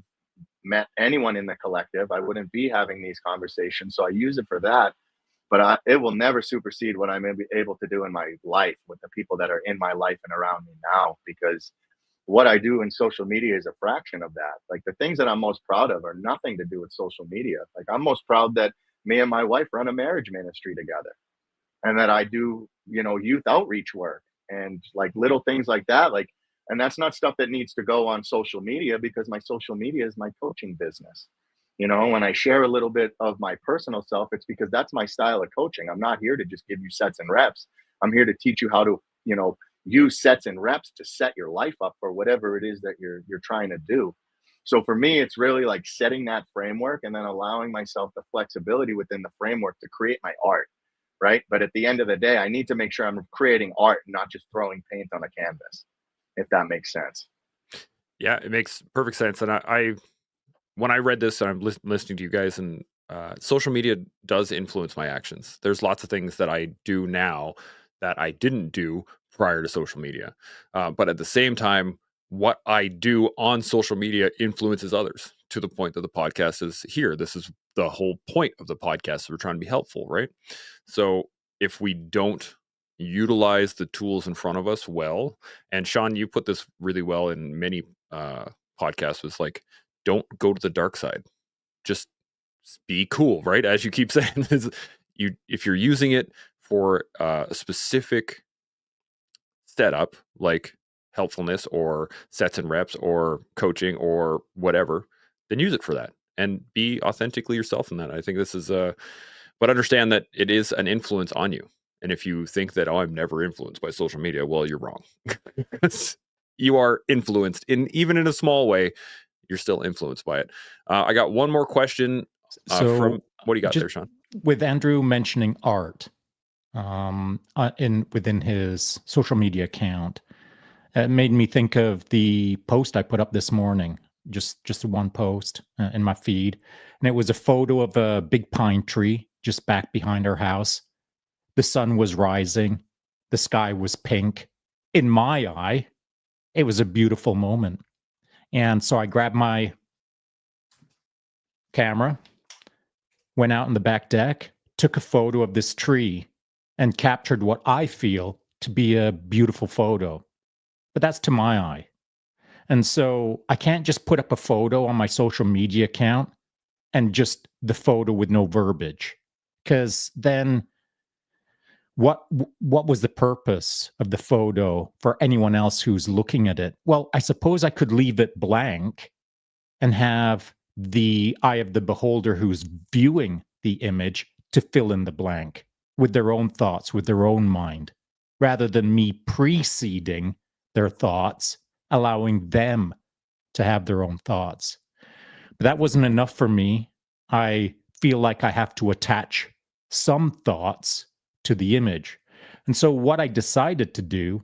met anyone in the collective. I wouldn't be having these conversations. So I use it for that. But it will never supersede what I'm able to do in my life with the people that are in my life and around me now, because what I do in social media is a fraction of that. Like the things that I'm most proud of are nothing to do with social media. Like I'm most proud that me and my wife run a marriage ministry together, and that I do, youth outreach work and like little things like that. Like, and that's not stuff that needs to go on social media because my social media is my coaching business. You know, when I share a little bit of my personal self, it's because that's my style of coaching. I'm not here to just give you sets and reps. I'm here to teach you how to, you know, use sets and reps to set your life up for whatever it is that you're trying to do. So for me, it's really like setting that framework and then allowing myself the flexibility within the framework to create my art, right? But at the end of the day, I need to make sure I'm creating art, not just throwing paint on a canvas, if that makes sense. Yeah, it makes perfect sense. And I when I read this and I'm listening to you guys, and social media does influence my actions. There's lots of things that I do now that I didn't do prior to social media. But at the same time, what I do on social media influences others to the point that the podcast is here. This is the whole point of the podcast. We're trying to be helpful, right? So if we don't utilize the tools in front of us well, and Sean, you put this really well in many podcasts, was like, don't go to the dark side. Just be cool, right? As you keep saying, if you're using it for a specific setup, like helpfulness or sets and reps or coaching or whatever, then use it for that and be authentically yourself in that. I think this is but understand that it is an influence on you. And if you think that, oh, I'm never influenced by social media, well, you're wrong. You are influenced even in a small way. You're still influenced by it. I got one more question from what do you got there, Sean? With Andrew mentioning art within his social media account, it made me think of the post I put up this morning, just one post in my feed. And it was a photo of a big pine tree just back behind our house. The sun was rising. The sky was pink. In my eye, it was a beautiful moment. And so I grabbed my camera, went out on the back deck, took a photo of this tree, and captured what I feel to be a beautiful photo. But that's to my eye. And so I can't just put up a photo on my social media account and just the photo with no verbiage. Because then what was the purpose of the photo for anyone else who's looking at it? Well, I suppose I could leave it blank and have the eye of the beholder who's viewing the image to fill in the blank with their own thoughts, with their own mind, rather than me preceding their thoughts, allowing them to have their own thoughts. But that wasn't enough for me. I feel like I have to attach some thoughts to the image. And so what I decided to do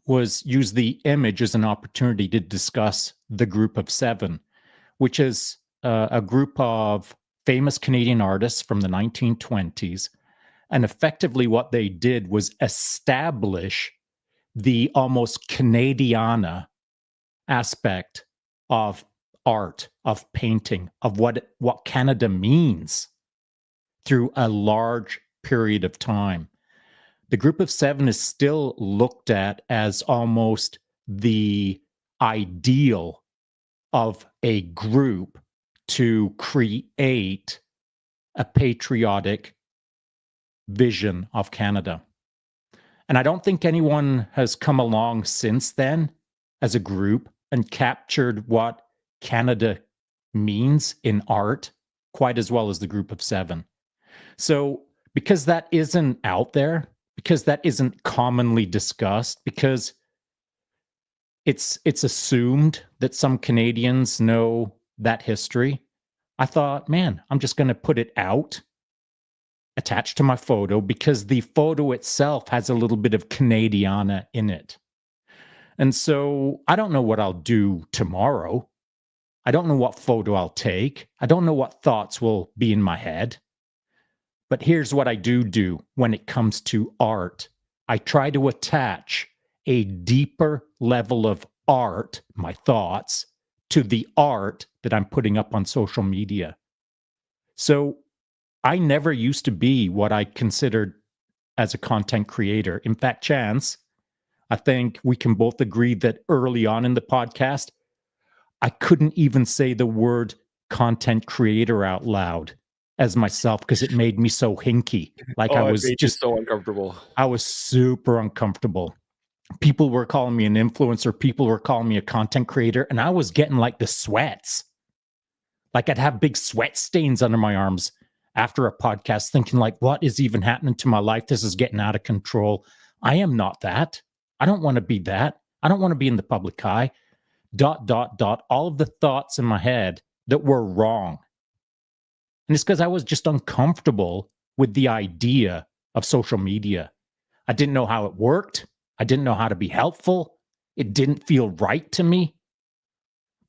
was use the image as an opportunity to discuss the Group of Seven, which is a group of famous Canadian artists from the 1920s. And effectively what they did was establish the almost Canadiana aspect of art, of painting, of what Canada means through a large period of time. The Group of Seven is still looked at as almost the ideal of a group to create a patriotic vision of Canada. And I don't think anyone has come along since then as a group and captured what Canada means in art quite as well as the Group of Seven. So because that isn't out there, because that isn't commonly discussed, because it's assumed that some Canadians know that history, I thought, man, I'm just going to put it out, attached to my photo, because the photo itself has a little bit of Canadiana in it. And so I don't know what I'll do tomorrow. I don't know what photo I'll take. I don't know what thoughts will be in my head. But here's what I do when it comes to art. I try to attach a deeper level of art, my thoughts, to the art that I'm putting up on social media. So I never used to be what I considered as a content creator. In fact, Chance, I think we can both agree that early on in the podcast, I couldn't even say the word content creator out loud as myself because it made me so hinky. Like I was just so uncomfortable. I was super uncomfortable. People were calling me an influencer. People were calling me a content creator. And I was getting like the sweats. Like I'd have big sweat stains under my arms after a podcast thinking like, what is even happening to my life? This is getting out of control. I am not that. I don't want to be that. I don't want to be in the public eye. ... All of the thoughts in my head that were wrong. And it's because I was just uncomfortable with the idea of social media. I didn't know how it worked. I didn't know how to be helpful. It didn't feel right to me.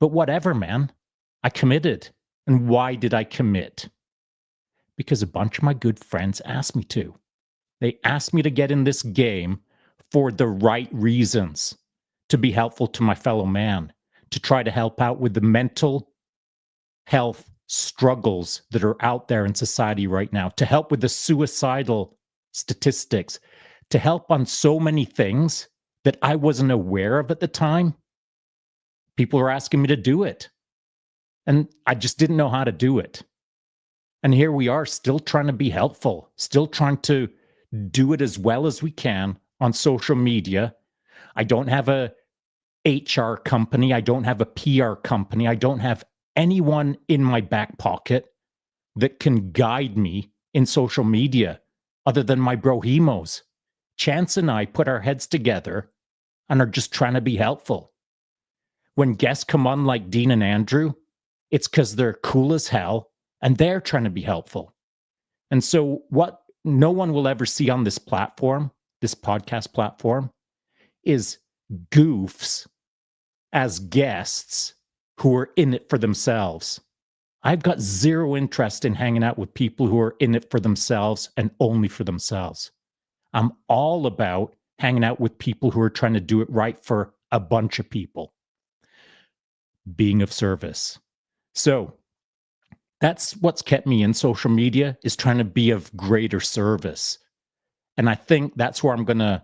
But whatever, man. I committed. And why did I commit? Because a bunch of my good friends asked me to. They asked me to get in this game for the right reasons, to be helpful to my fellow man, to try to help out with the mental health struggles that are out there in society right now, to help with the suicidal statistics, to help on so many things that I wasn't aware of at the time. People were asking me to do it. And I just didn't know how to do it. And here we are, still trying to be helpful, still trying to do it as well as we can on social media. I don't have a HR company. I don't have a PR company. I don't have anyone in my back pocket that can guide me in social media other than my brohemos. Chance and I put our heads together and are just trying to be helpful. When guests come on like Dean and Andrew, it's because they're cool as hell and they're trying to be helpful. And so what no one will ever see on this platform, this podcast platform, is goofs as guests who are in it for themselves. I've got zero interest in hanging out with people who are in it for themselves and only for themselves. I'm all about hanging out with people who are trying to do it right for a bunch of people. Being of service. So that's what's kept me in social media, is trying to be of greater service. And I think that's where I'm going to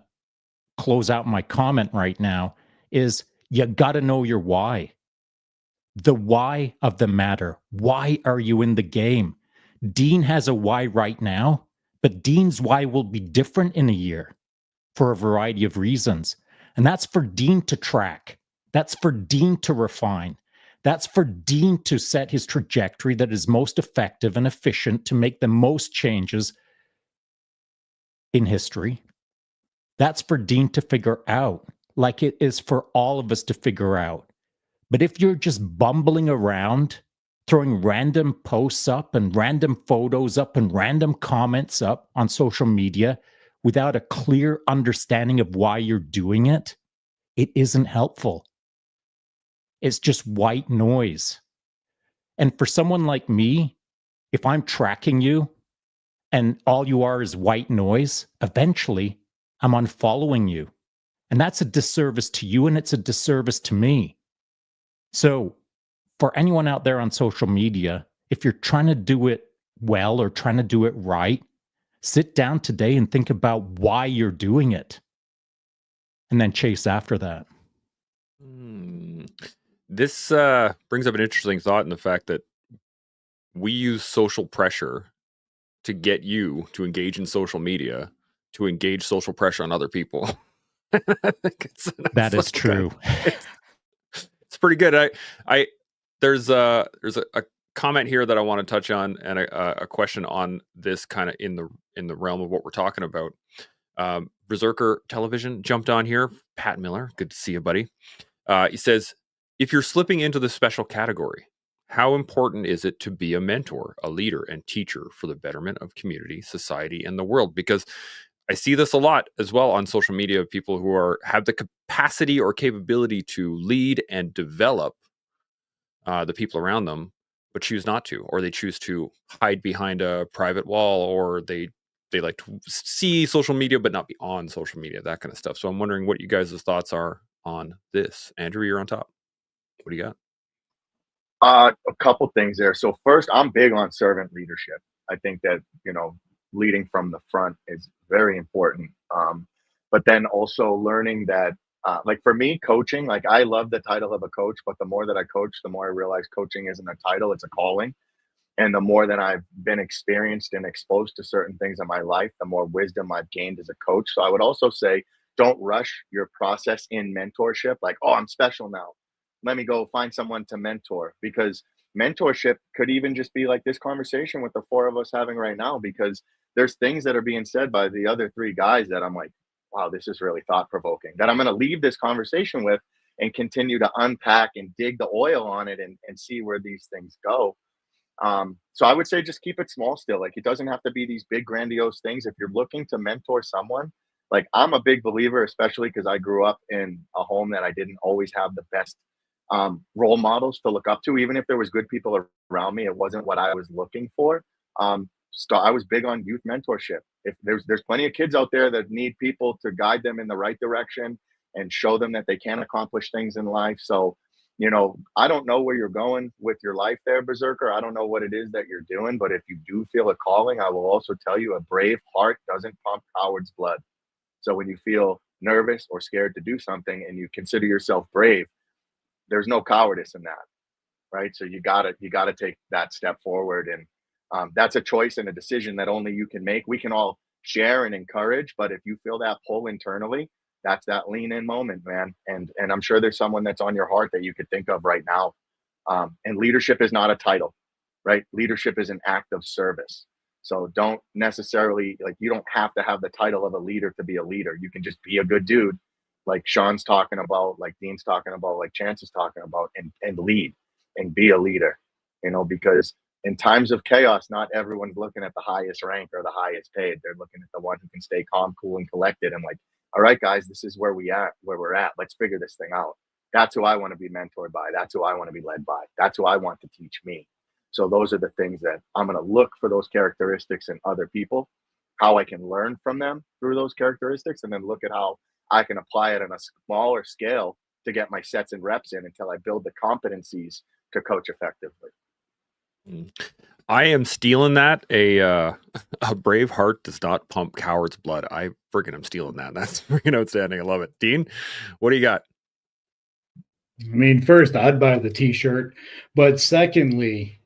close out my comment right now, is you got to know your why. The why of the matter. Why are you in the game? Dean has a why right now, but Dean's why will be different in a year for a variety of reasons. And that's for Dean to track. That's for Dean to refine. That's for Dean to set his trajectory that is most effective and efficient to make the most changes in history. That's for Dean to figure out, like it is for all of us to figure out. But if you're just bumbling around, throwing random posts up and random photos up and random comments up on social media without a clear understanding of why you're doing it, it isn't helpful. It's just white noise. And for someone like me, if I'm tracking you and all you are is white noise, eventually I'm unfollowing you. And that's a disservice to you and it's a disservice to me. So for anyone out there on social media, if you're trying to do it well or trying to do it right, sit down today and think about why you're doing it. And then chase after that. This brings up an interesting thought in the fact that we use social pressure to get you to engage in social media, to engage social pressure on other people. I think that is true. It's pretty good. There's a comment here that I want to touch on, and a question on this kind of in the realm of what we're talking about. Berserker Television jumped on here. Pat Miller, good to see you, buddy. He says, if you're slipping into the special category, how important is it to be a mentor, a leader, and teacher for the betterment of community, society, and the world? Because I see this a lot as well on social media, people who have the capacity or capability to lead and develop the people around them, but choose not to, or they choose to hide behind a private wall, or they like to see social media but not be on social media, that kind of stuff. So I'm wondering what you guys' thoughts are on this. Andrew, you're on top. What do you got? A couple things there. So first, I'm big on servant leadership. I think that, leading from the front is very important. But then also learning that, like for me, coaching, like I love the title of a coach, but the more that I coach, the more I realize coaching isn't a title, it's a calling. And the more that I've been experienced and exposed to certain things in my life, the more wisdom I've gained as a coach. So I would also say, don't rush your process in mentorship. Like, oh, I'm special now, let me go find someone to mentor, because mentorship could even just be like this conversation with the four of us having right now, because there's things that are being said by the other three guys that I'm like, wow, this is really thought provoking, that I'm going to leave this conversation with and continue to unpack and dig the oil on it and see where these things go. So I would say just keep it small still. Like, it doesn't have to be these big grandiose things. If you're looking to mentor someone, like, I'm a big believer, especially because I grew up in a home that I didn't always have the best role models to look up to. Even if there was good people around me, it wasn't what I was looking for. So I was big on youth mentorship. If there's plenty of kids out there that need people to guide them in the right direction and show them that they can accomplish things in life. So, I don't know where you're going with your life there, Berserker. I don't know what it is that you're doing, but if you do feel a calling, I will also tell you, a brave heart doesn't pump coward's blood. So when you feel nervous or scared to do something and you consider yourself brave, there's no cowardice in that, right? So you gotta take that step forward, and that's a choice and a decision that only you can make. We can all share and encourage, but if you feel that pull internally, that's that lean in moment, man. And I'm sure there's someone that's on your heart that you could think of right now. And leadership is not a title, right? Leadership is an act of service. So don't necessarily, like, you don't have to have the title of a leader to be a leader. You can just be a good dude, like Sean's talking about, like Dean's talking about, like Chance is talking about, and lead and be a leader, because in times of chaos, not everyone's looking at the highest rank or the highest paid. They're looking at the one who can stay calm, cool, and collected, and like, all right, guys, this is where we're at. Let's figure this thing out. That's who I want to be mentored by. That's who I want to be led by. That's who I want to teach me. So those are the things that I'm going to look for, those characteristics in other people, how I can learn from them through those characteristics, and then look at how I can apply it on a smaller scale to get my sets and reps in until I build the competencies to coach effectively. I am stealing that. A brave heart does not pump coward's blood. I'm stealing that. That's freaking outstanding. I love it. Dean, what do you got? I mean, first, I'd buy the t-shirt, but secondly,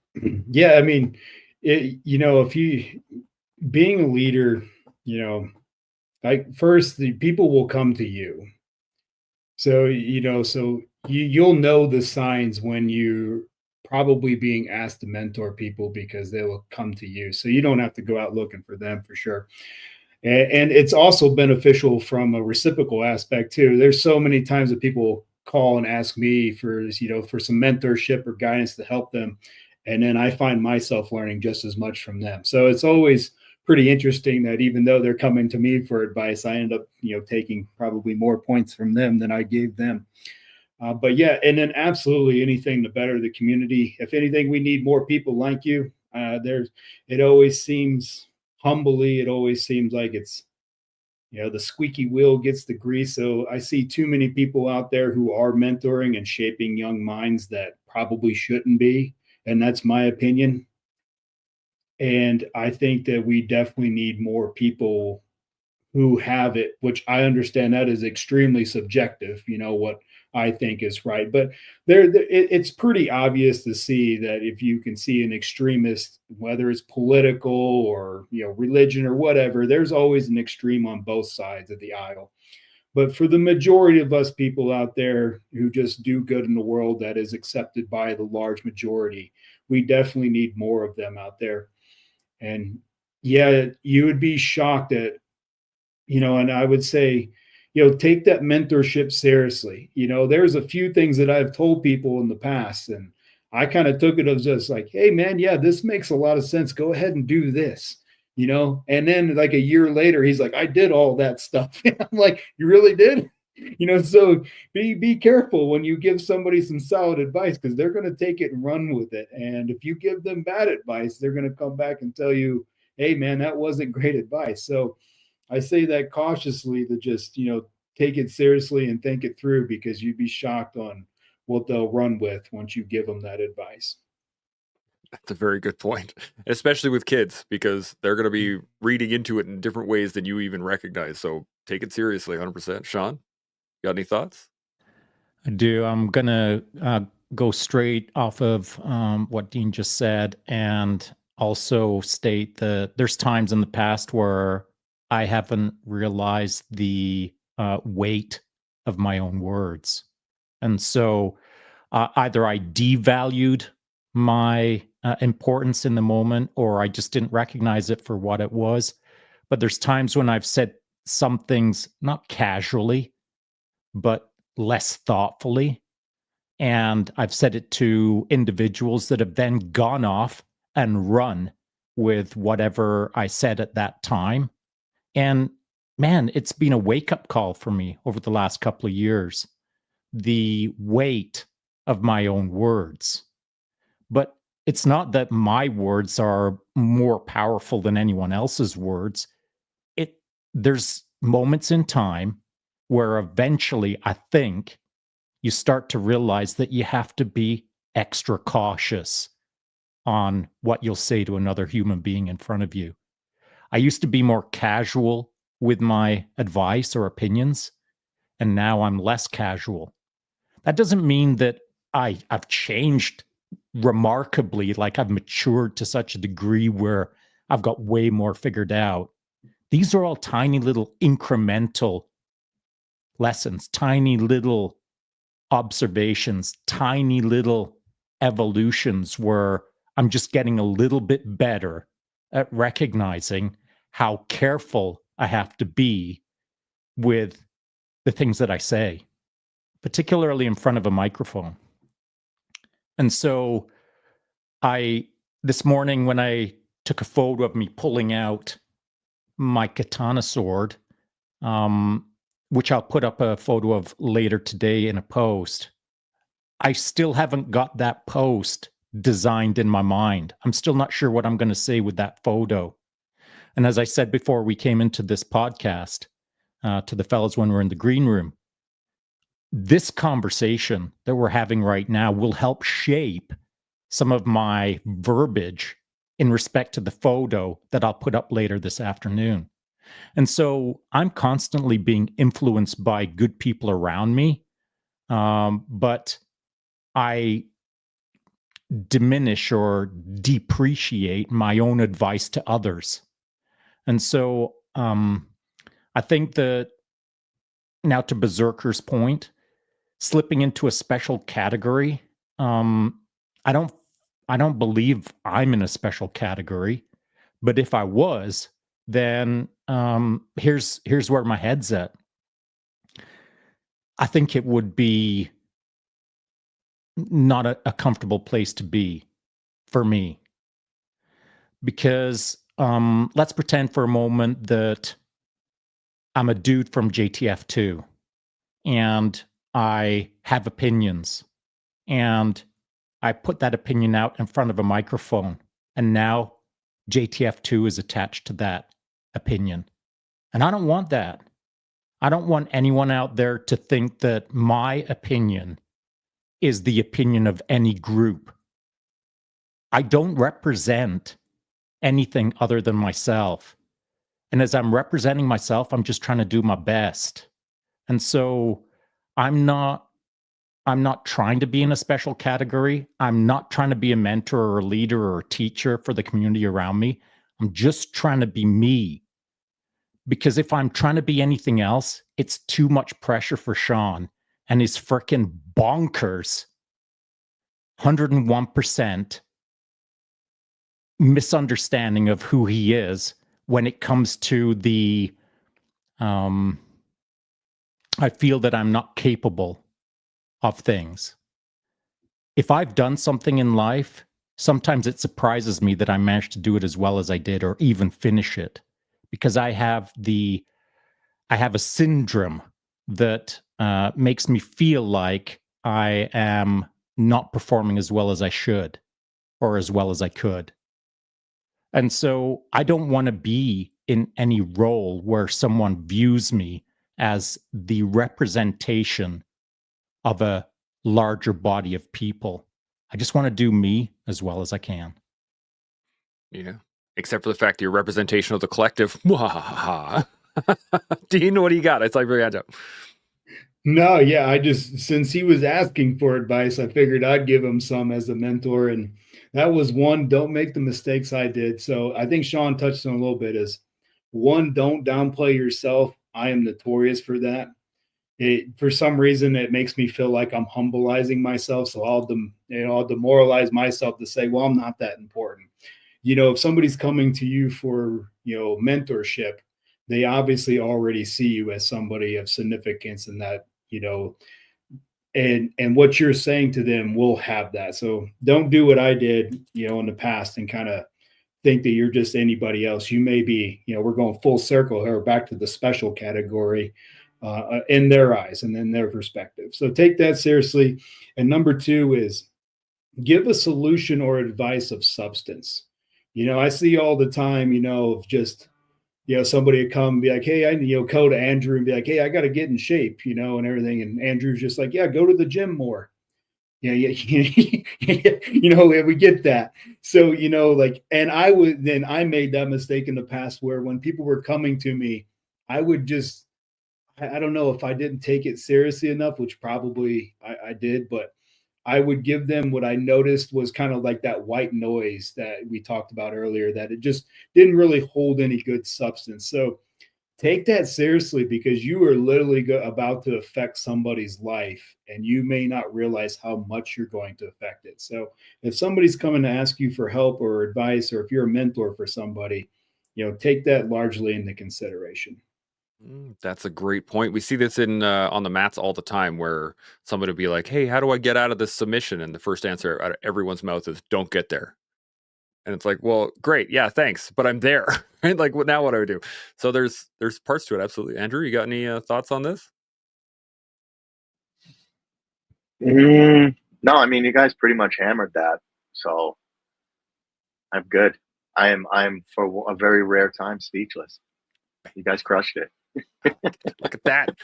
yeah, I mean, if you being a leader, like, first, the people will come to you. So, you'll know the signs when you probably being asked to mentor people, because they will come to you. So you don't have to go out looking for them, for sure. And it's also beneficial from a reciprocal aspect too. There's so many times that people call and ask me for some mentorship or guidance to help them. And then I find myself learning just as much from them. So it's always pretty interesting that even though they're coming to me for advice, I end up, taking probably more points from them than I gave them. But yeah, and then absolutely anything to better the community. If anything, we need more people like you. It always seems like it's, the squeaky wheel gets the grease. So I see too many people out there who are mentoring and shaping young minds that probably shouldn't be. And that's my opinion. And I think that we definitely need more people who have it, which I understand that is extremely subjective, what I think is right. But it's pretty obvious to see that if you can see an extremist, whether it's political or, religion or whatever, there's always an extreme on both sides of the aisle. But for the majority of us people out there who just do good in the world that is accepted by the large majority, we definitely need more of them out there. And yeah, you would be shocked at, and I would say, take that mentorship seriously. There's a few things that I've told people in the past, and I kind of took it as just like, hey man, yeah, this makes a lot of sense. Go ahead and do this, and then like a year later, he's like, I did all that stuff. I'm like, you really did? So be careful when you give somebody some solid advice, because they're going to take it and run with it. And if you give them bad advice, they're going to come back and tell you, hey man, that wasn't great advice. So I say that cautiously, to just, take it seriously and think it through, because you'd be shocked on what they'll run with once you give them that advice. That's a very good point, especially with kids, because they're going to be reading into it in different ways than you even recognize. So take it seriously, 100%. Sean, got any thoughts? I do. I'm going to go straight off of what Dean just said, and also state that there's times in the past where I haven't realized the weight of my own words. And so either I devalued my importance in the moment, or I just didn't recognize it for what it was. But there's times when I've said some things not casually, but less thoughtfully. And I've said it to individuals that have then gone off and run with whatever I said at that time. And man, it's been a wake-up call for me over the last couple of years. The weight of my own words. But it's not that my words are more powerful than anyone else's words. There's moments in time where eventually I think you start to realize that you have to be extra cautious on what you'll say to another human being in front of you. I used to be more casual with my advice or opinions, and now I'm less casual. That doesn't mean that I've changed remarkably, like I've matured to such a degree where I've got way more figured out. These are all tiny little incremental lessons, tiny little observations, tiny little evolutions where I'm just getting a little bit better at recognizing how careful I have to be with the things that I say, particularly in front of a microphone. And so this morning when I took a photo of me pulling out my katana sword, which I'll put up a photo of later today in a post, I still haven't got that post designed in my mind. I'm still not sure what I'm going to say with that photo. And as I said before we came into this podcast, to the fellows when we're in the green room, this conversation that we're having right now will help shape some of my verbiage in respect to the photo that I'll put up later this afternoon. And so I'm constantly being influenced by good people around me, but I diminish or depreciate my own advice to others. And so I think that now, to Berserker's point, slipping into a special category, I don't believe I'm in a special category, but if I was, then here's where my head's at. I think it would be not a comfortable place to be for me, because let's pretend for a moment that I'm a dude from JTF2 and I have opinions and I put that opinion out in front of a microphone, and now JTF2 is attached to that opinion. And I don't want that. I don't want anyone out there to think that my opinion is the opinion of any group. I don't represent anything other than myself. And as I'm representing myself, I'm just trying to do my best. And so I'm not trying to be in a special category. I'm not trying to be a mentor or a leader or a teacher for the community around me. I'm just trying to be me. Because if I'm trying to be anything else, it's too much pressure for Sean and his frickin' bonkers 101% misunderstanding of who he is when it comes to the I feel that I'm not capable of things. If I've done something in life, sometimes it surprises me that I managed to do it as well as I did, or even finish it, because I have a syndrome that makes me feel like I am not performing as well as I should or as well as I could. And so I don't want to be in any role where someone views me as the representation of a larger body of people. I just want to do me as well as I can. Yeah. Except for the fact that you're representation of the collective. Dean, what do you got? It's like very up. No, yeah, since he was asking for advice, I figured I'd give him some as a mentor. And that was one, don't make the mistakes I did. So I think Sean touched on a little bit is one, don't downplay yourself. I am notorious for that. for some reason, it makes me feel like I'm humbleizing myself. So I'll demoralize myself to say, well, I'm not that important. If somebody's coming to you for, mentorship, they obviously already see you as somebody of significance, and that, and what you're saying to them will have that. So don't do what I did, in the past and kind of think that you're just anybody else. You may be, we're going full circle here back to the special category in their eyes and in their perspective. So take that seriously. And number 2 is give a solution or advice of substance. I see all the time, of just, somebody would come and be like, hey, I, go to Andrew and be like, hey, I got to get in shape, and everything. And Andrew's just like, yeah, go to the gym more. Yeah. We get that. So, and I made that mistake in the past where when people were coming to me, I would just, I don't know if I didn't take it seriously enough, which probably I did, but I would give them what I noticed was kind of like that white noise that we talked about earlier, that it just didn't really hold any good substance. So take that seriously, because you are literally about to affect somebody's life, and you may not realize how much you're going to affect it. So if somebody's coming to ask you for help or advice, or if you're a mentor for somebody, take that largely into consideration. That's a great point. We see this in on the mats all the time, where somebody will be like, hey, how do I get out of this submission? And the first answer out of everyone's mouth is, don't get there. And it's like, well, great. Yeah, thanks. But I'm there. Right? Like, now what do I do? So there's parts to it. Absolutely. Andrew, you got any thoughts on this? No, I mean, you guys pretty much hammered that. So I'm good. I'm for a very rare time speechless. You guys crushed it. Look at that.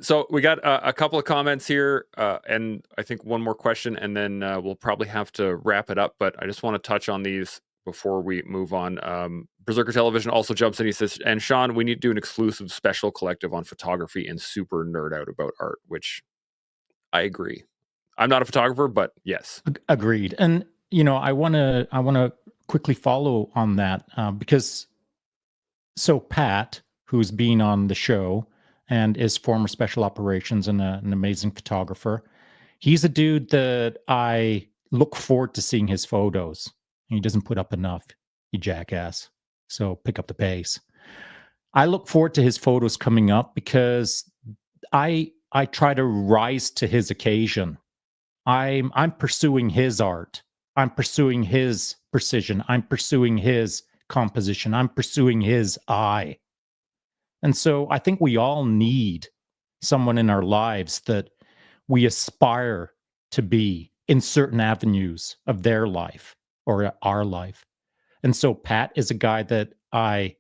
So we got a couple of comments here, and I think one more question, and then we'll probably have to wrap it up. But I just want to touch on these before we move on. Berserker Television also jumps in. He says, and Sean, we need to do an exclusive special collective on photography and super nerd out about art, which I agree. I'm not a photographer, but yes. Agreed. And, I want to quickly follow on that because so Pat, who's been on the show and is former special operations and an amazing photographer, he's a dude that I look forward to seeing his photos. He doesn't put up enough, you jackass. So pick up the pace. I look forward to his photos coming up because I try to rise to his occasion. I'm pursuing his art. I'm pursuing his precision. I'm pursuing his composition. I'm pursuing his eye. And so I think we all need someone in our lives that we aspire to be in certain avenues of their life or our life. And so Pat is a guy that I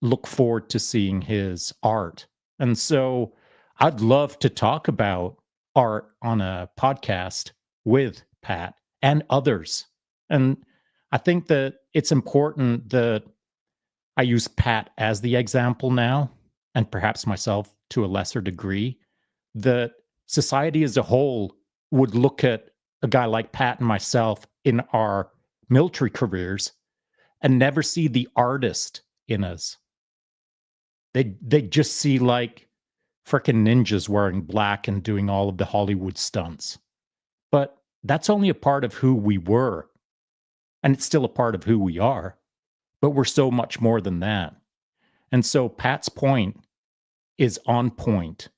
look forward to seeing his art. And so I'd love to talk about art on a podcast with Pat and others. And I think that it's important that I use Pat as the example now, and perhaps myself to a lesser degree, that society as a whole would look at a guy like Pat and myself in our military careers and never see the artist in us. They just see like frickin' ninjas wearing black and doing all of the Hollywood stunts. But that's only a part of who we were. And it's still a part of who we are. But we're so much more than that. And so Pat's point is on point.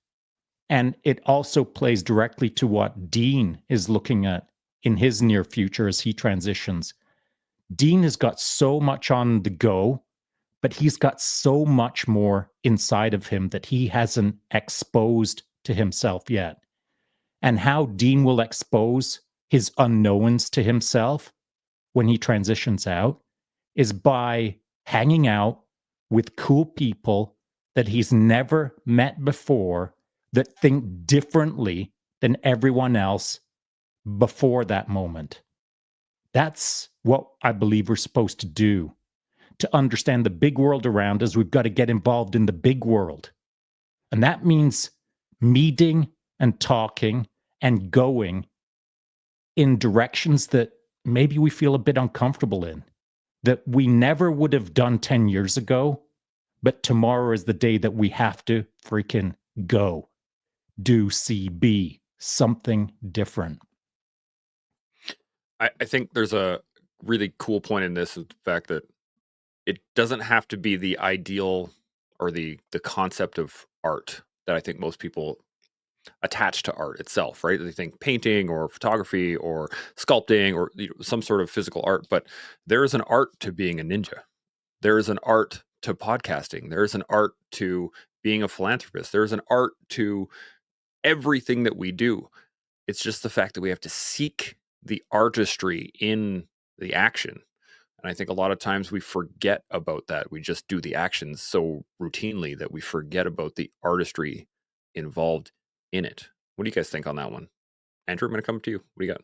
And it also plays directly to what Dean is looking at in his near future as he transitions. Dean has got so much on the go, but he's got so much more inside of him that he hasn't exposed to himself yet. And how Dean will expose his unknowns to himself when he transitions out is by hanging out with cool people that he's never met before that think differently than everyone else before that moment. That's what I believe we're supposed to do. To understand the big world around us, we've got to get involved in the big world. And that means meeting and talking and going in directions that maybe we feel a bit uncomfortable in, that we never would have done 10 years ago, but tomorrow is the day that we have to freaking go, do, see, be something different. I think there's a really cool point in this, is the fact that it doesn't have to be the ideal or the concept of art that I think most people attach to art itself, right? They think painting or photography or sculpting or some sort of physical art, but there is an art to being a ninja. There is an art to podcasting. There is an art to being a philanthropist. There is an art to everything that we do. It's just the fact that we have to seek the artistry in the action. And I think a lot of times we forget about that. We just do the actions so routinely that we forget about the artistry involved in it. What do you guys think on that one? Andrew, I'm going to come to you. What do you got?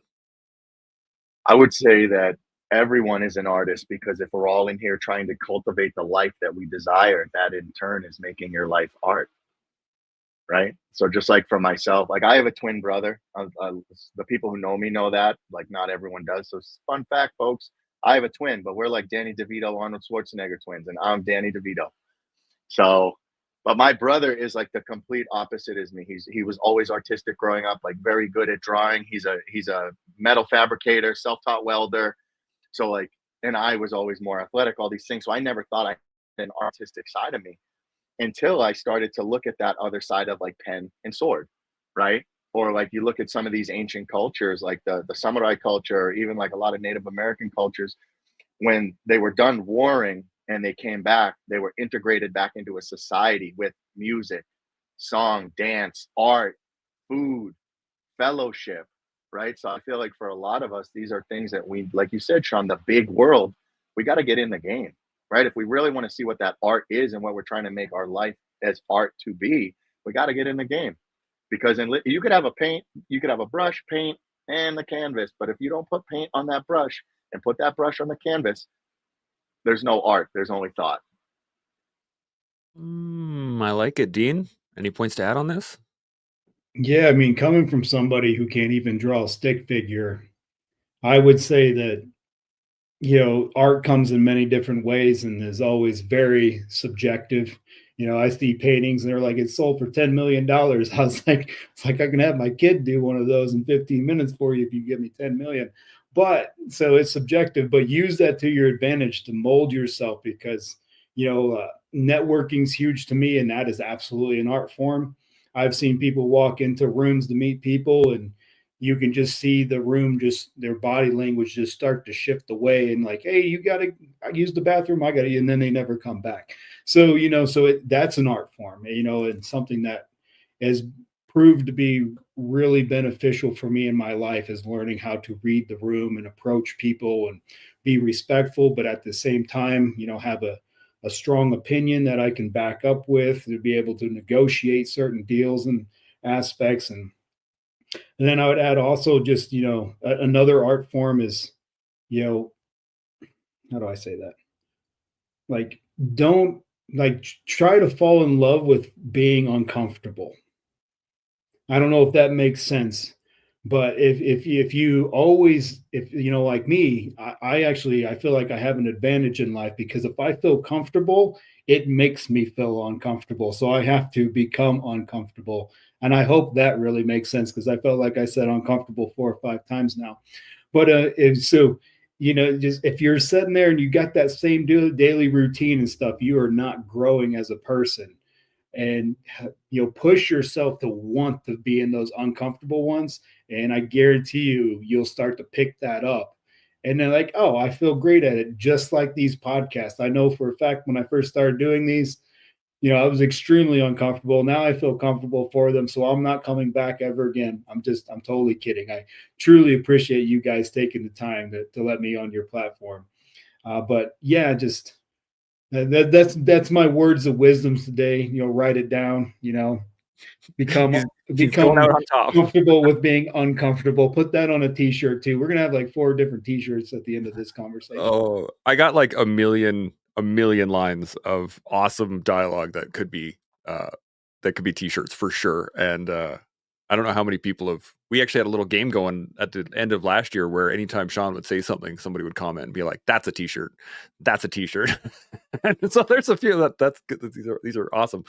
I would say that everyone is an artist, because if we're all in here trying to cultivate the life that we desire, that in turn is making your life art. Right. So just like for myself, like I have a twin brother. The people who know me know that, like not everyone does. So fun fact, folks, I have a twin, but we're like Danny DeVito, Arnold Schwarzenegger twins, and I'm Danny DeVito. So, but my brother is like the complete opposite as me. He was always artistic growing up, like very good at drawing. He's a metal fabricator, self-taught welder. So like, and I was always more athletic, all these things. So I never thought I had an artistic side of me until I started to look at that other side of like pen and sword, right? Or like you look at some of these ancient cultures, like the samurai culture, or even like a lot of Native American cultures, when they were done warring and they came back, they were integrated back into a society with music, song, dance, art, food, fellowship, right? So I feel like for a lot of us, these are things that we, like you said, Sean, the big world, we got to get in the game, right? If we really want to see what that art is and what we're trying to make our life as art to be, we got to get in the game. Because you could have a paint, you could have a brush, paint, and the canvas, but if you don't put paint on that brush and put that brush on the canvas, there's no art, there's only thought. I like it. Dean, any points to add on this? Yeah, I mean, coming from somebody who can't even draw a stick figure, I would say that, art comes in many different ways and is always very subjective. I see paintings and they're like, it's sold for $10 million. I was like, it's like I can have my kid do one of those in 15 minutes for you if you give me 10 million. But so it's subjective, but use that to your advantage to mold yourself, because, networking is huge to me, and that is absolutely an art form. I've seen people walk into rooms to meet people, and you can just see the room, just their body language just start to shift away, and like, hey, you got to use the bathroom, I got to, and then they never come back. So, that's an art form, and something that has proved to be really beneficial for me in my life, is learning how to read the room and approach people and be respectful, but at the same time, have a strong opinion that I can back up with, to be able to negotiate certain deals and aspects. And then I would add also just, another art form is, how do I say that? Like, don't try to fall in love with being uncomfortable. I don't know if that makes sense, but if you always, like me, I feel like I have an advantage in life, because if I feel comfortable, it makes me feel uncomfortable. So I have to become uncomfortable. And I hope that really makes sense, because I felt like I said uncomfortable 4 or 5 times now. But just if you're sitting there and you got that same daily routine and stuff, you are not growing as a person. And push yourself to want to be in those uncomfortable ones, and I guarantee you'll start to pick that up. And then like, oh, I feel great at it, just like these podcasts. I know for a fact when I first started doing these, I was extremely uncomfortable. Now I feel comfortable for them, so I'm not coming back ever again. I'm totally kidding. I truly appreciate you guys taking the time to let me on your platform. But yeah, just that's my words of wisdom today. Write it down. Become going out on top. Comfortable with being uncomfortable. Put that on a t-shirt too. We're gonna have like 4 different t-shirts at the end of this conversation. Oh, I got like a million lines of awesome dialogue that could be t-shirts for sure. And I don't know how many people we actually had a little game going at the end of last year where anytime Sean would say something, somebody would comment and be like, that's a t-shirt. That's a t-shirt. And so there's a few that's good. These are awesome.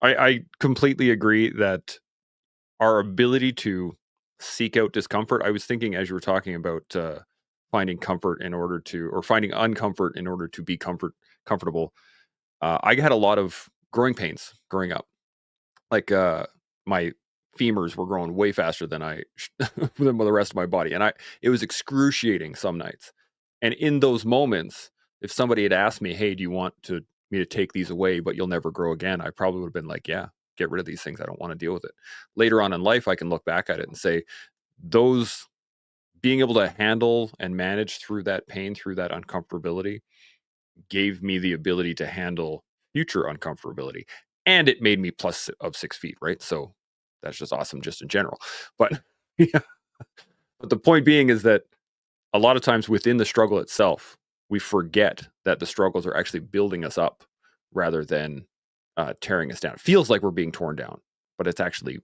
I completely agree that our ability to seek out discomfort. I was thinking as you were talking about finding comfort in order to, or finding uncomfort in order to be comfortable. I had a lot of growing pains growing up. Like my femurs were growing way faster than than the rest of my body, and it was excruciating some nights. And in those moments, if somebody had asked me, "Hey, do you want me to take these away, but you'll never grow again?" I probably would have been like, "Yeah, get rid of these things. I don't want to deal with it." Later on in life, I can look back at it and say, those being able to handle and manage through that pain, through that uncomfortability, gave me the ability to handle future uncomfortability. And it made me plus of 6 feet, right? So that's just awesome just in general. But yeah. But the point being is that a lot of times within the struggle itself, we forget that the struggles are actually building us up rather than tearing us down. It feels like we're being torn down, but it's actually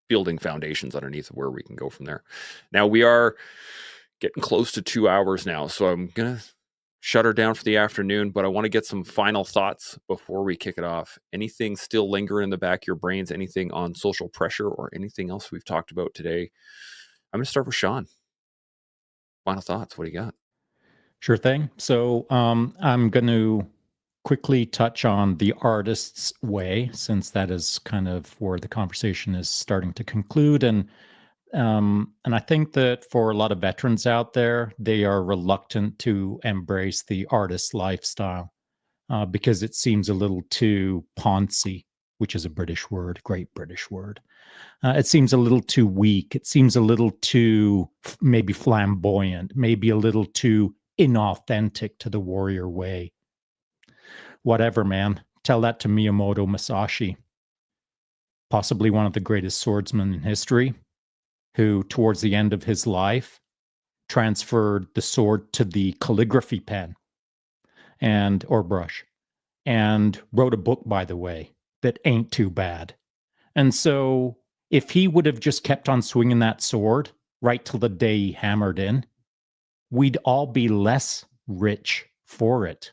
building foundations underneath of where we can go from there. Now we are getting close to 2 hours now, so I'm gonna shut her down for the afternoon, but I want to get some final thoughts before we kick it off. Anything still lingering in the back of your brains? Anything on social pressure or anything else we've talked about today? I'm gonna start with Sean. Final thoughts. What do you got? Sure thing. So I'm going to quickly touch on the artist's way, since that is kind of where the conversation is starting to conclude. And I think that for a lot of veterans out there, they are reluctant to embrace the artist lifestyle because it seems a little too poncy, which is a British word, great British word. It seems a little too weak. It seems a little too maybe flamboyant, maybe a little too inauthentic to the warrior way. Whatever, man. Tell that to Miyamoto Musashi, possibly one of the greatest swordsmen in history, who towards the end of his life transferred the sword to the calligraphy pen or brush, and wrote a book, by the way, that ain't too bad. And so if he would have just kept on swinging that sword right till the day he hammered in, we'd all be less rich for it.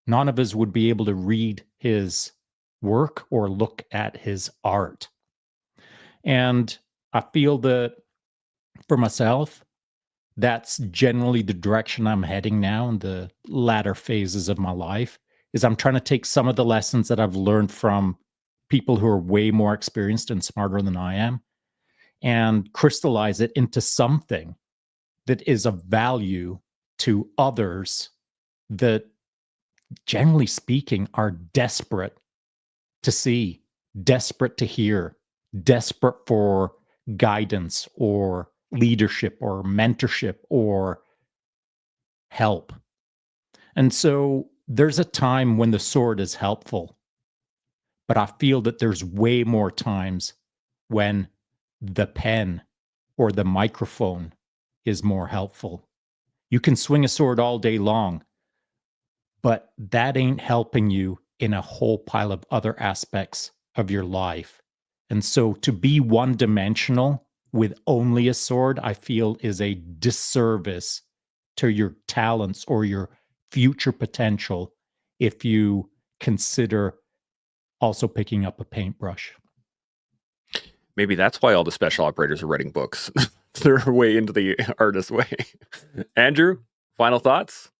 None of us would be able to read his work or look at his art. And I feel that for myself, that's generally the direction I'm heading now in the latter phases of my life, is I'm trying to take some of the lessons that I've learned from people who are way more experienced and smarter than I am and crystallize it into something that is of value to others that, generally speaking, are desperate to see, desperate to hear, desperate for guidance or leadership or mentorship or help. And so there's a time when the sword is helpful, but I feel that there's way more times when the pen or the microphone is more helpful. You can swing a sword all day long, but that ain't helping you in a whole pile of other aspects of your life. And so to be one-dimensional with only a sword, I feel, is a disservice to your talents or your future potential if you consider also picking up a paintbrush. Maybe that's why all the special operators are writing books. Their way into the artist way. Andrew, final thoughts?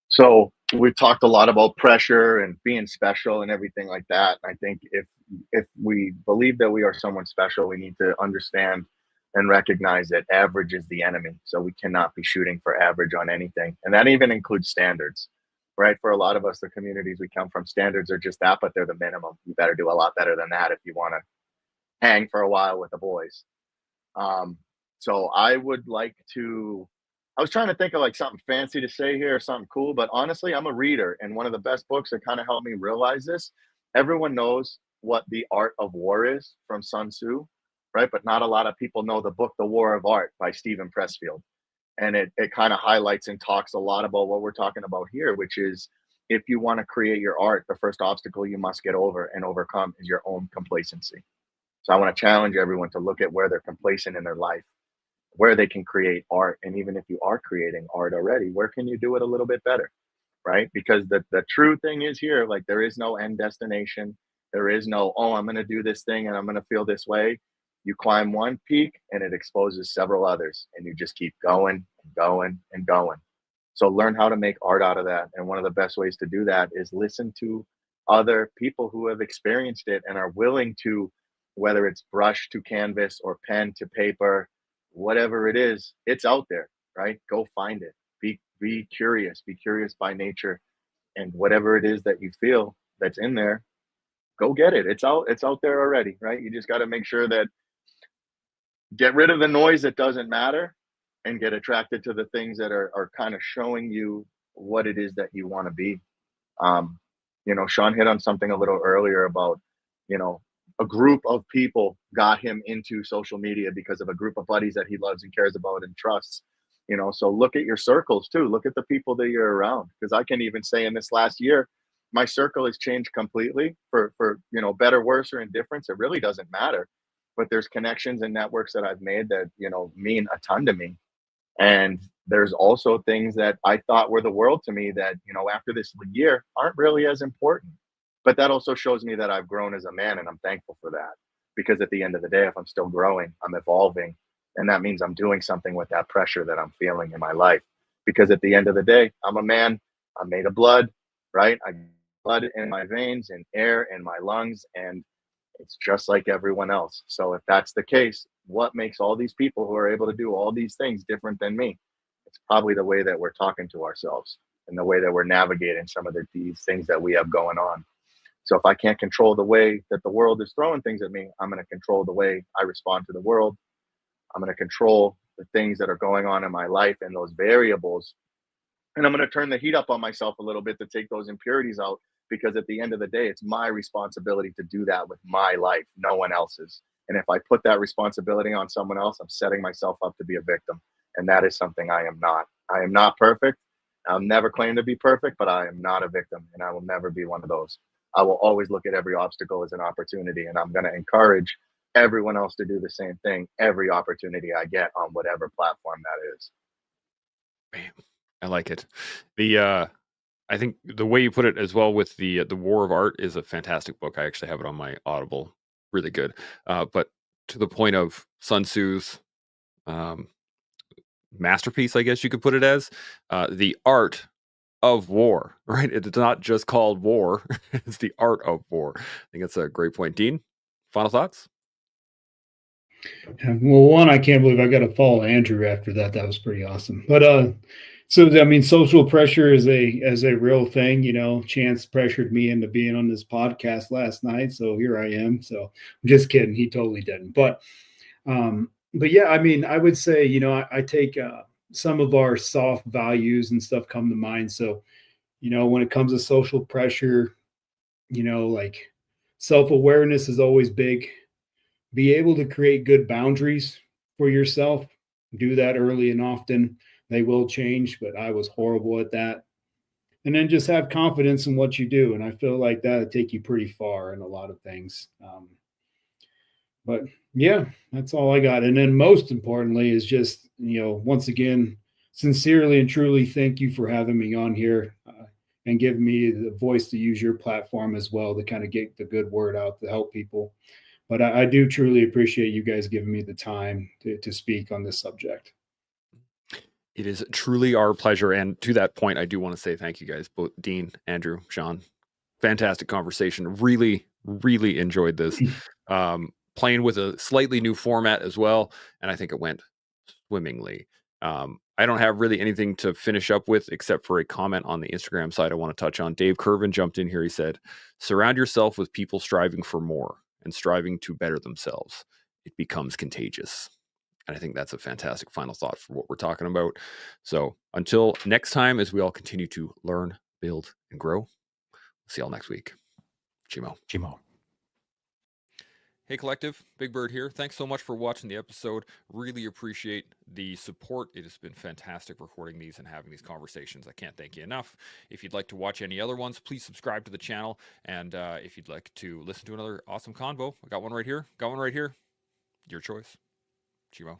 So we've talked a lot about pressure and being special and everything like that. I think if we believe that we are someone special, we need to understand and recognize that average is the enemy. So we cannot be shooting for average on anything. And that even includes standards, right? For a lot of us, the communities we come from, standards are just that, but they're the minimum. You better do a lot better than that if you want to hang for a while with the boys. So I would like to, I was trying to think of like something fancy to say here or something cool, but honestly, I'm a reader. And one of the best books that kind of helped me realize this, everyone knows what The Art of War is from Sun Tzu, right? But not a lot of people know the book, The War of Art by Stephen Pressfield. And it kind of highlights and talks a lot about what we're talking about here, which is if you want to create your art, the first obstacle you must get over and overcome is your own complacency. So I want to challenge everyone to look at where they're complacent in their life, where they can create art. And even if you are creating art already, where can you do it a little bit better, right? Because the true thing is here, like there is no end destination. There is no, oh, I'm going to do this thing and I'm going to feel this way. You climb one peak and it exposes several others, and you just keep going and going and going. So learn how to make art out of that. And one of the best ways to do that is listen to other people who have experienced it and are willing to, whether it's brush to canvas or pen to paper, whatever it is, it's out there, right? Go find it. Be curious. Be curious by nature. And whatever it is that you feel that's in there, go get it. It's out there already, right? You just got to make sure that get rid of the noise that doesn't matter and get attracted to the things that are kind of showing you what it is that you want to be. Sean hit on something a little earlier about, a group of people got him into social media because of a group of buddies that he loves and cares about and trusts. So look at your circles too. Look at the people that you're around. Because I can even say in this last year, my circle has changed completely for better, worse, or indifference. It really doesn't matter. But there's connections and networks that I've made that, mean a ton to me. And there's also things that I thought were the world to me that, after this year aren't really as important. But that also shows me that I've grown as a man, and I'm thankful for that. Because at the end of the day, if I'm still growing, I'm evolving. And that means I'm doing something with that pressure that I'm feeling in my life. Because at the end of the day, I'm a man. I'm made of blood, right? I got blood in my veins and air in my lungs, and it's just like everyone else. So if that's the case, what makes all these people who are able to do all these things different than me? It's probably the way that we're talking to ourselves and the way that we're navigating some of these things that we have going on. So if I can't control the way that the world is throwing things at me, I'm going to control the way I respond to the world. I'm going to control the things that are going on in my life and those variables. And I'm going to turn the heat up on myself a little bit to take those impurities out, because at the end of the day, it's my responsibility to do that with my life, no one else's. And if I put that responsibility on someone else, I'm setting myself up to be a victim. And that is something I am not. I am not perfect. I'll never claim to be perfect, but I am not a victim, and I will never be one of those. I will always look at every obstacle as an opportunity, and I'm going to encourage everyone else to do the same thing every opportunity I get on whatever platform that is. I like it. I think the way you put it as well with the War of Art is a fantastic book. I actually have it on my Audible. Really good. But to the point of Sun Tzu's masterpiece, I guess you could put it as, the art of war, right? It's not just called war. It's the art of war. I think that's a great point. Dean, final thoughts? Well, one, I can't believe I got to follow Andrew after that. That was pretty awesome. But social pressure is a real thing. Chance pressured me into being on this podcast last night, so here I am. So I'm just kidding. He totally didn't. But yeah, I would say, I take some of our soft values and stuff come to mind. So, when it comes to social pressure, like self-awareness is always big. Be able to create good boundaries for yourself. Do that early and often. They will change, but I was horrible at that. And then just have confidence in what you do. And I feel like that'll take you pretty far in a lot of things. But yeah, that's all I got. And then most importantly is just, once again, sincerely and truly thank you for having me on here and give me the voice to use your platform as well to kind of get the good word out to help people. But I do truly appreciate you guys giving me the time to speak on this subject. It is truly our pleasure. And to that point, I do want to say thank you guys, both Dean, Andrew, Sean. Fantastic conversation. Really, really enjoyed this. Playing with a slightly new format as well. And I think it went swimmingly. I don't have really anything to finish up with except for a comment on the Instagram side I want to touch on. Dave Curvin jumped in here. He said, surround yourself with people striving for more and striving to better themselves. It becomes contagious. And I think that's a fantastic final thought for what we're talking about. So until next time, as we all continue to learn, build, and grow, see y'all next week. Chimo. Hey Collective, Big Bird here. Thanks so much for watching the episode. Really appreciate the support. It has been fantastic recording these and having these conversations. I can't thank you enough. If you'd like to watch any other ones, please subscribe to the channel. And if you'd like to listen to another awesome convo, I got one right here. Your choice. Chimo.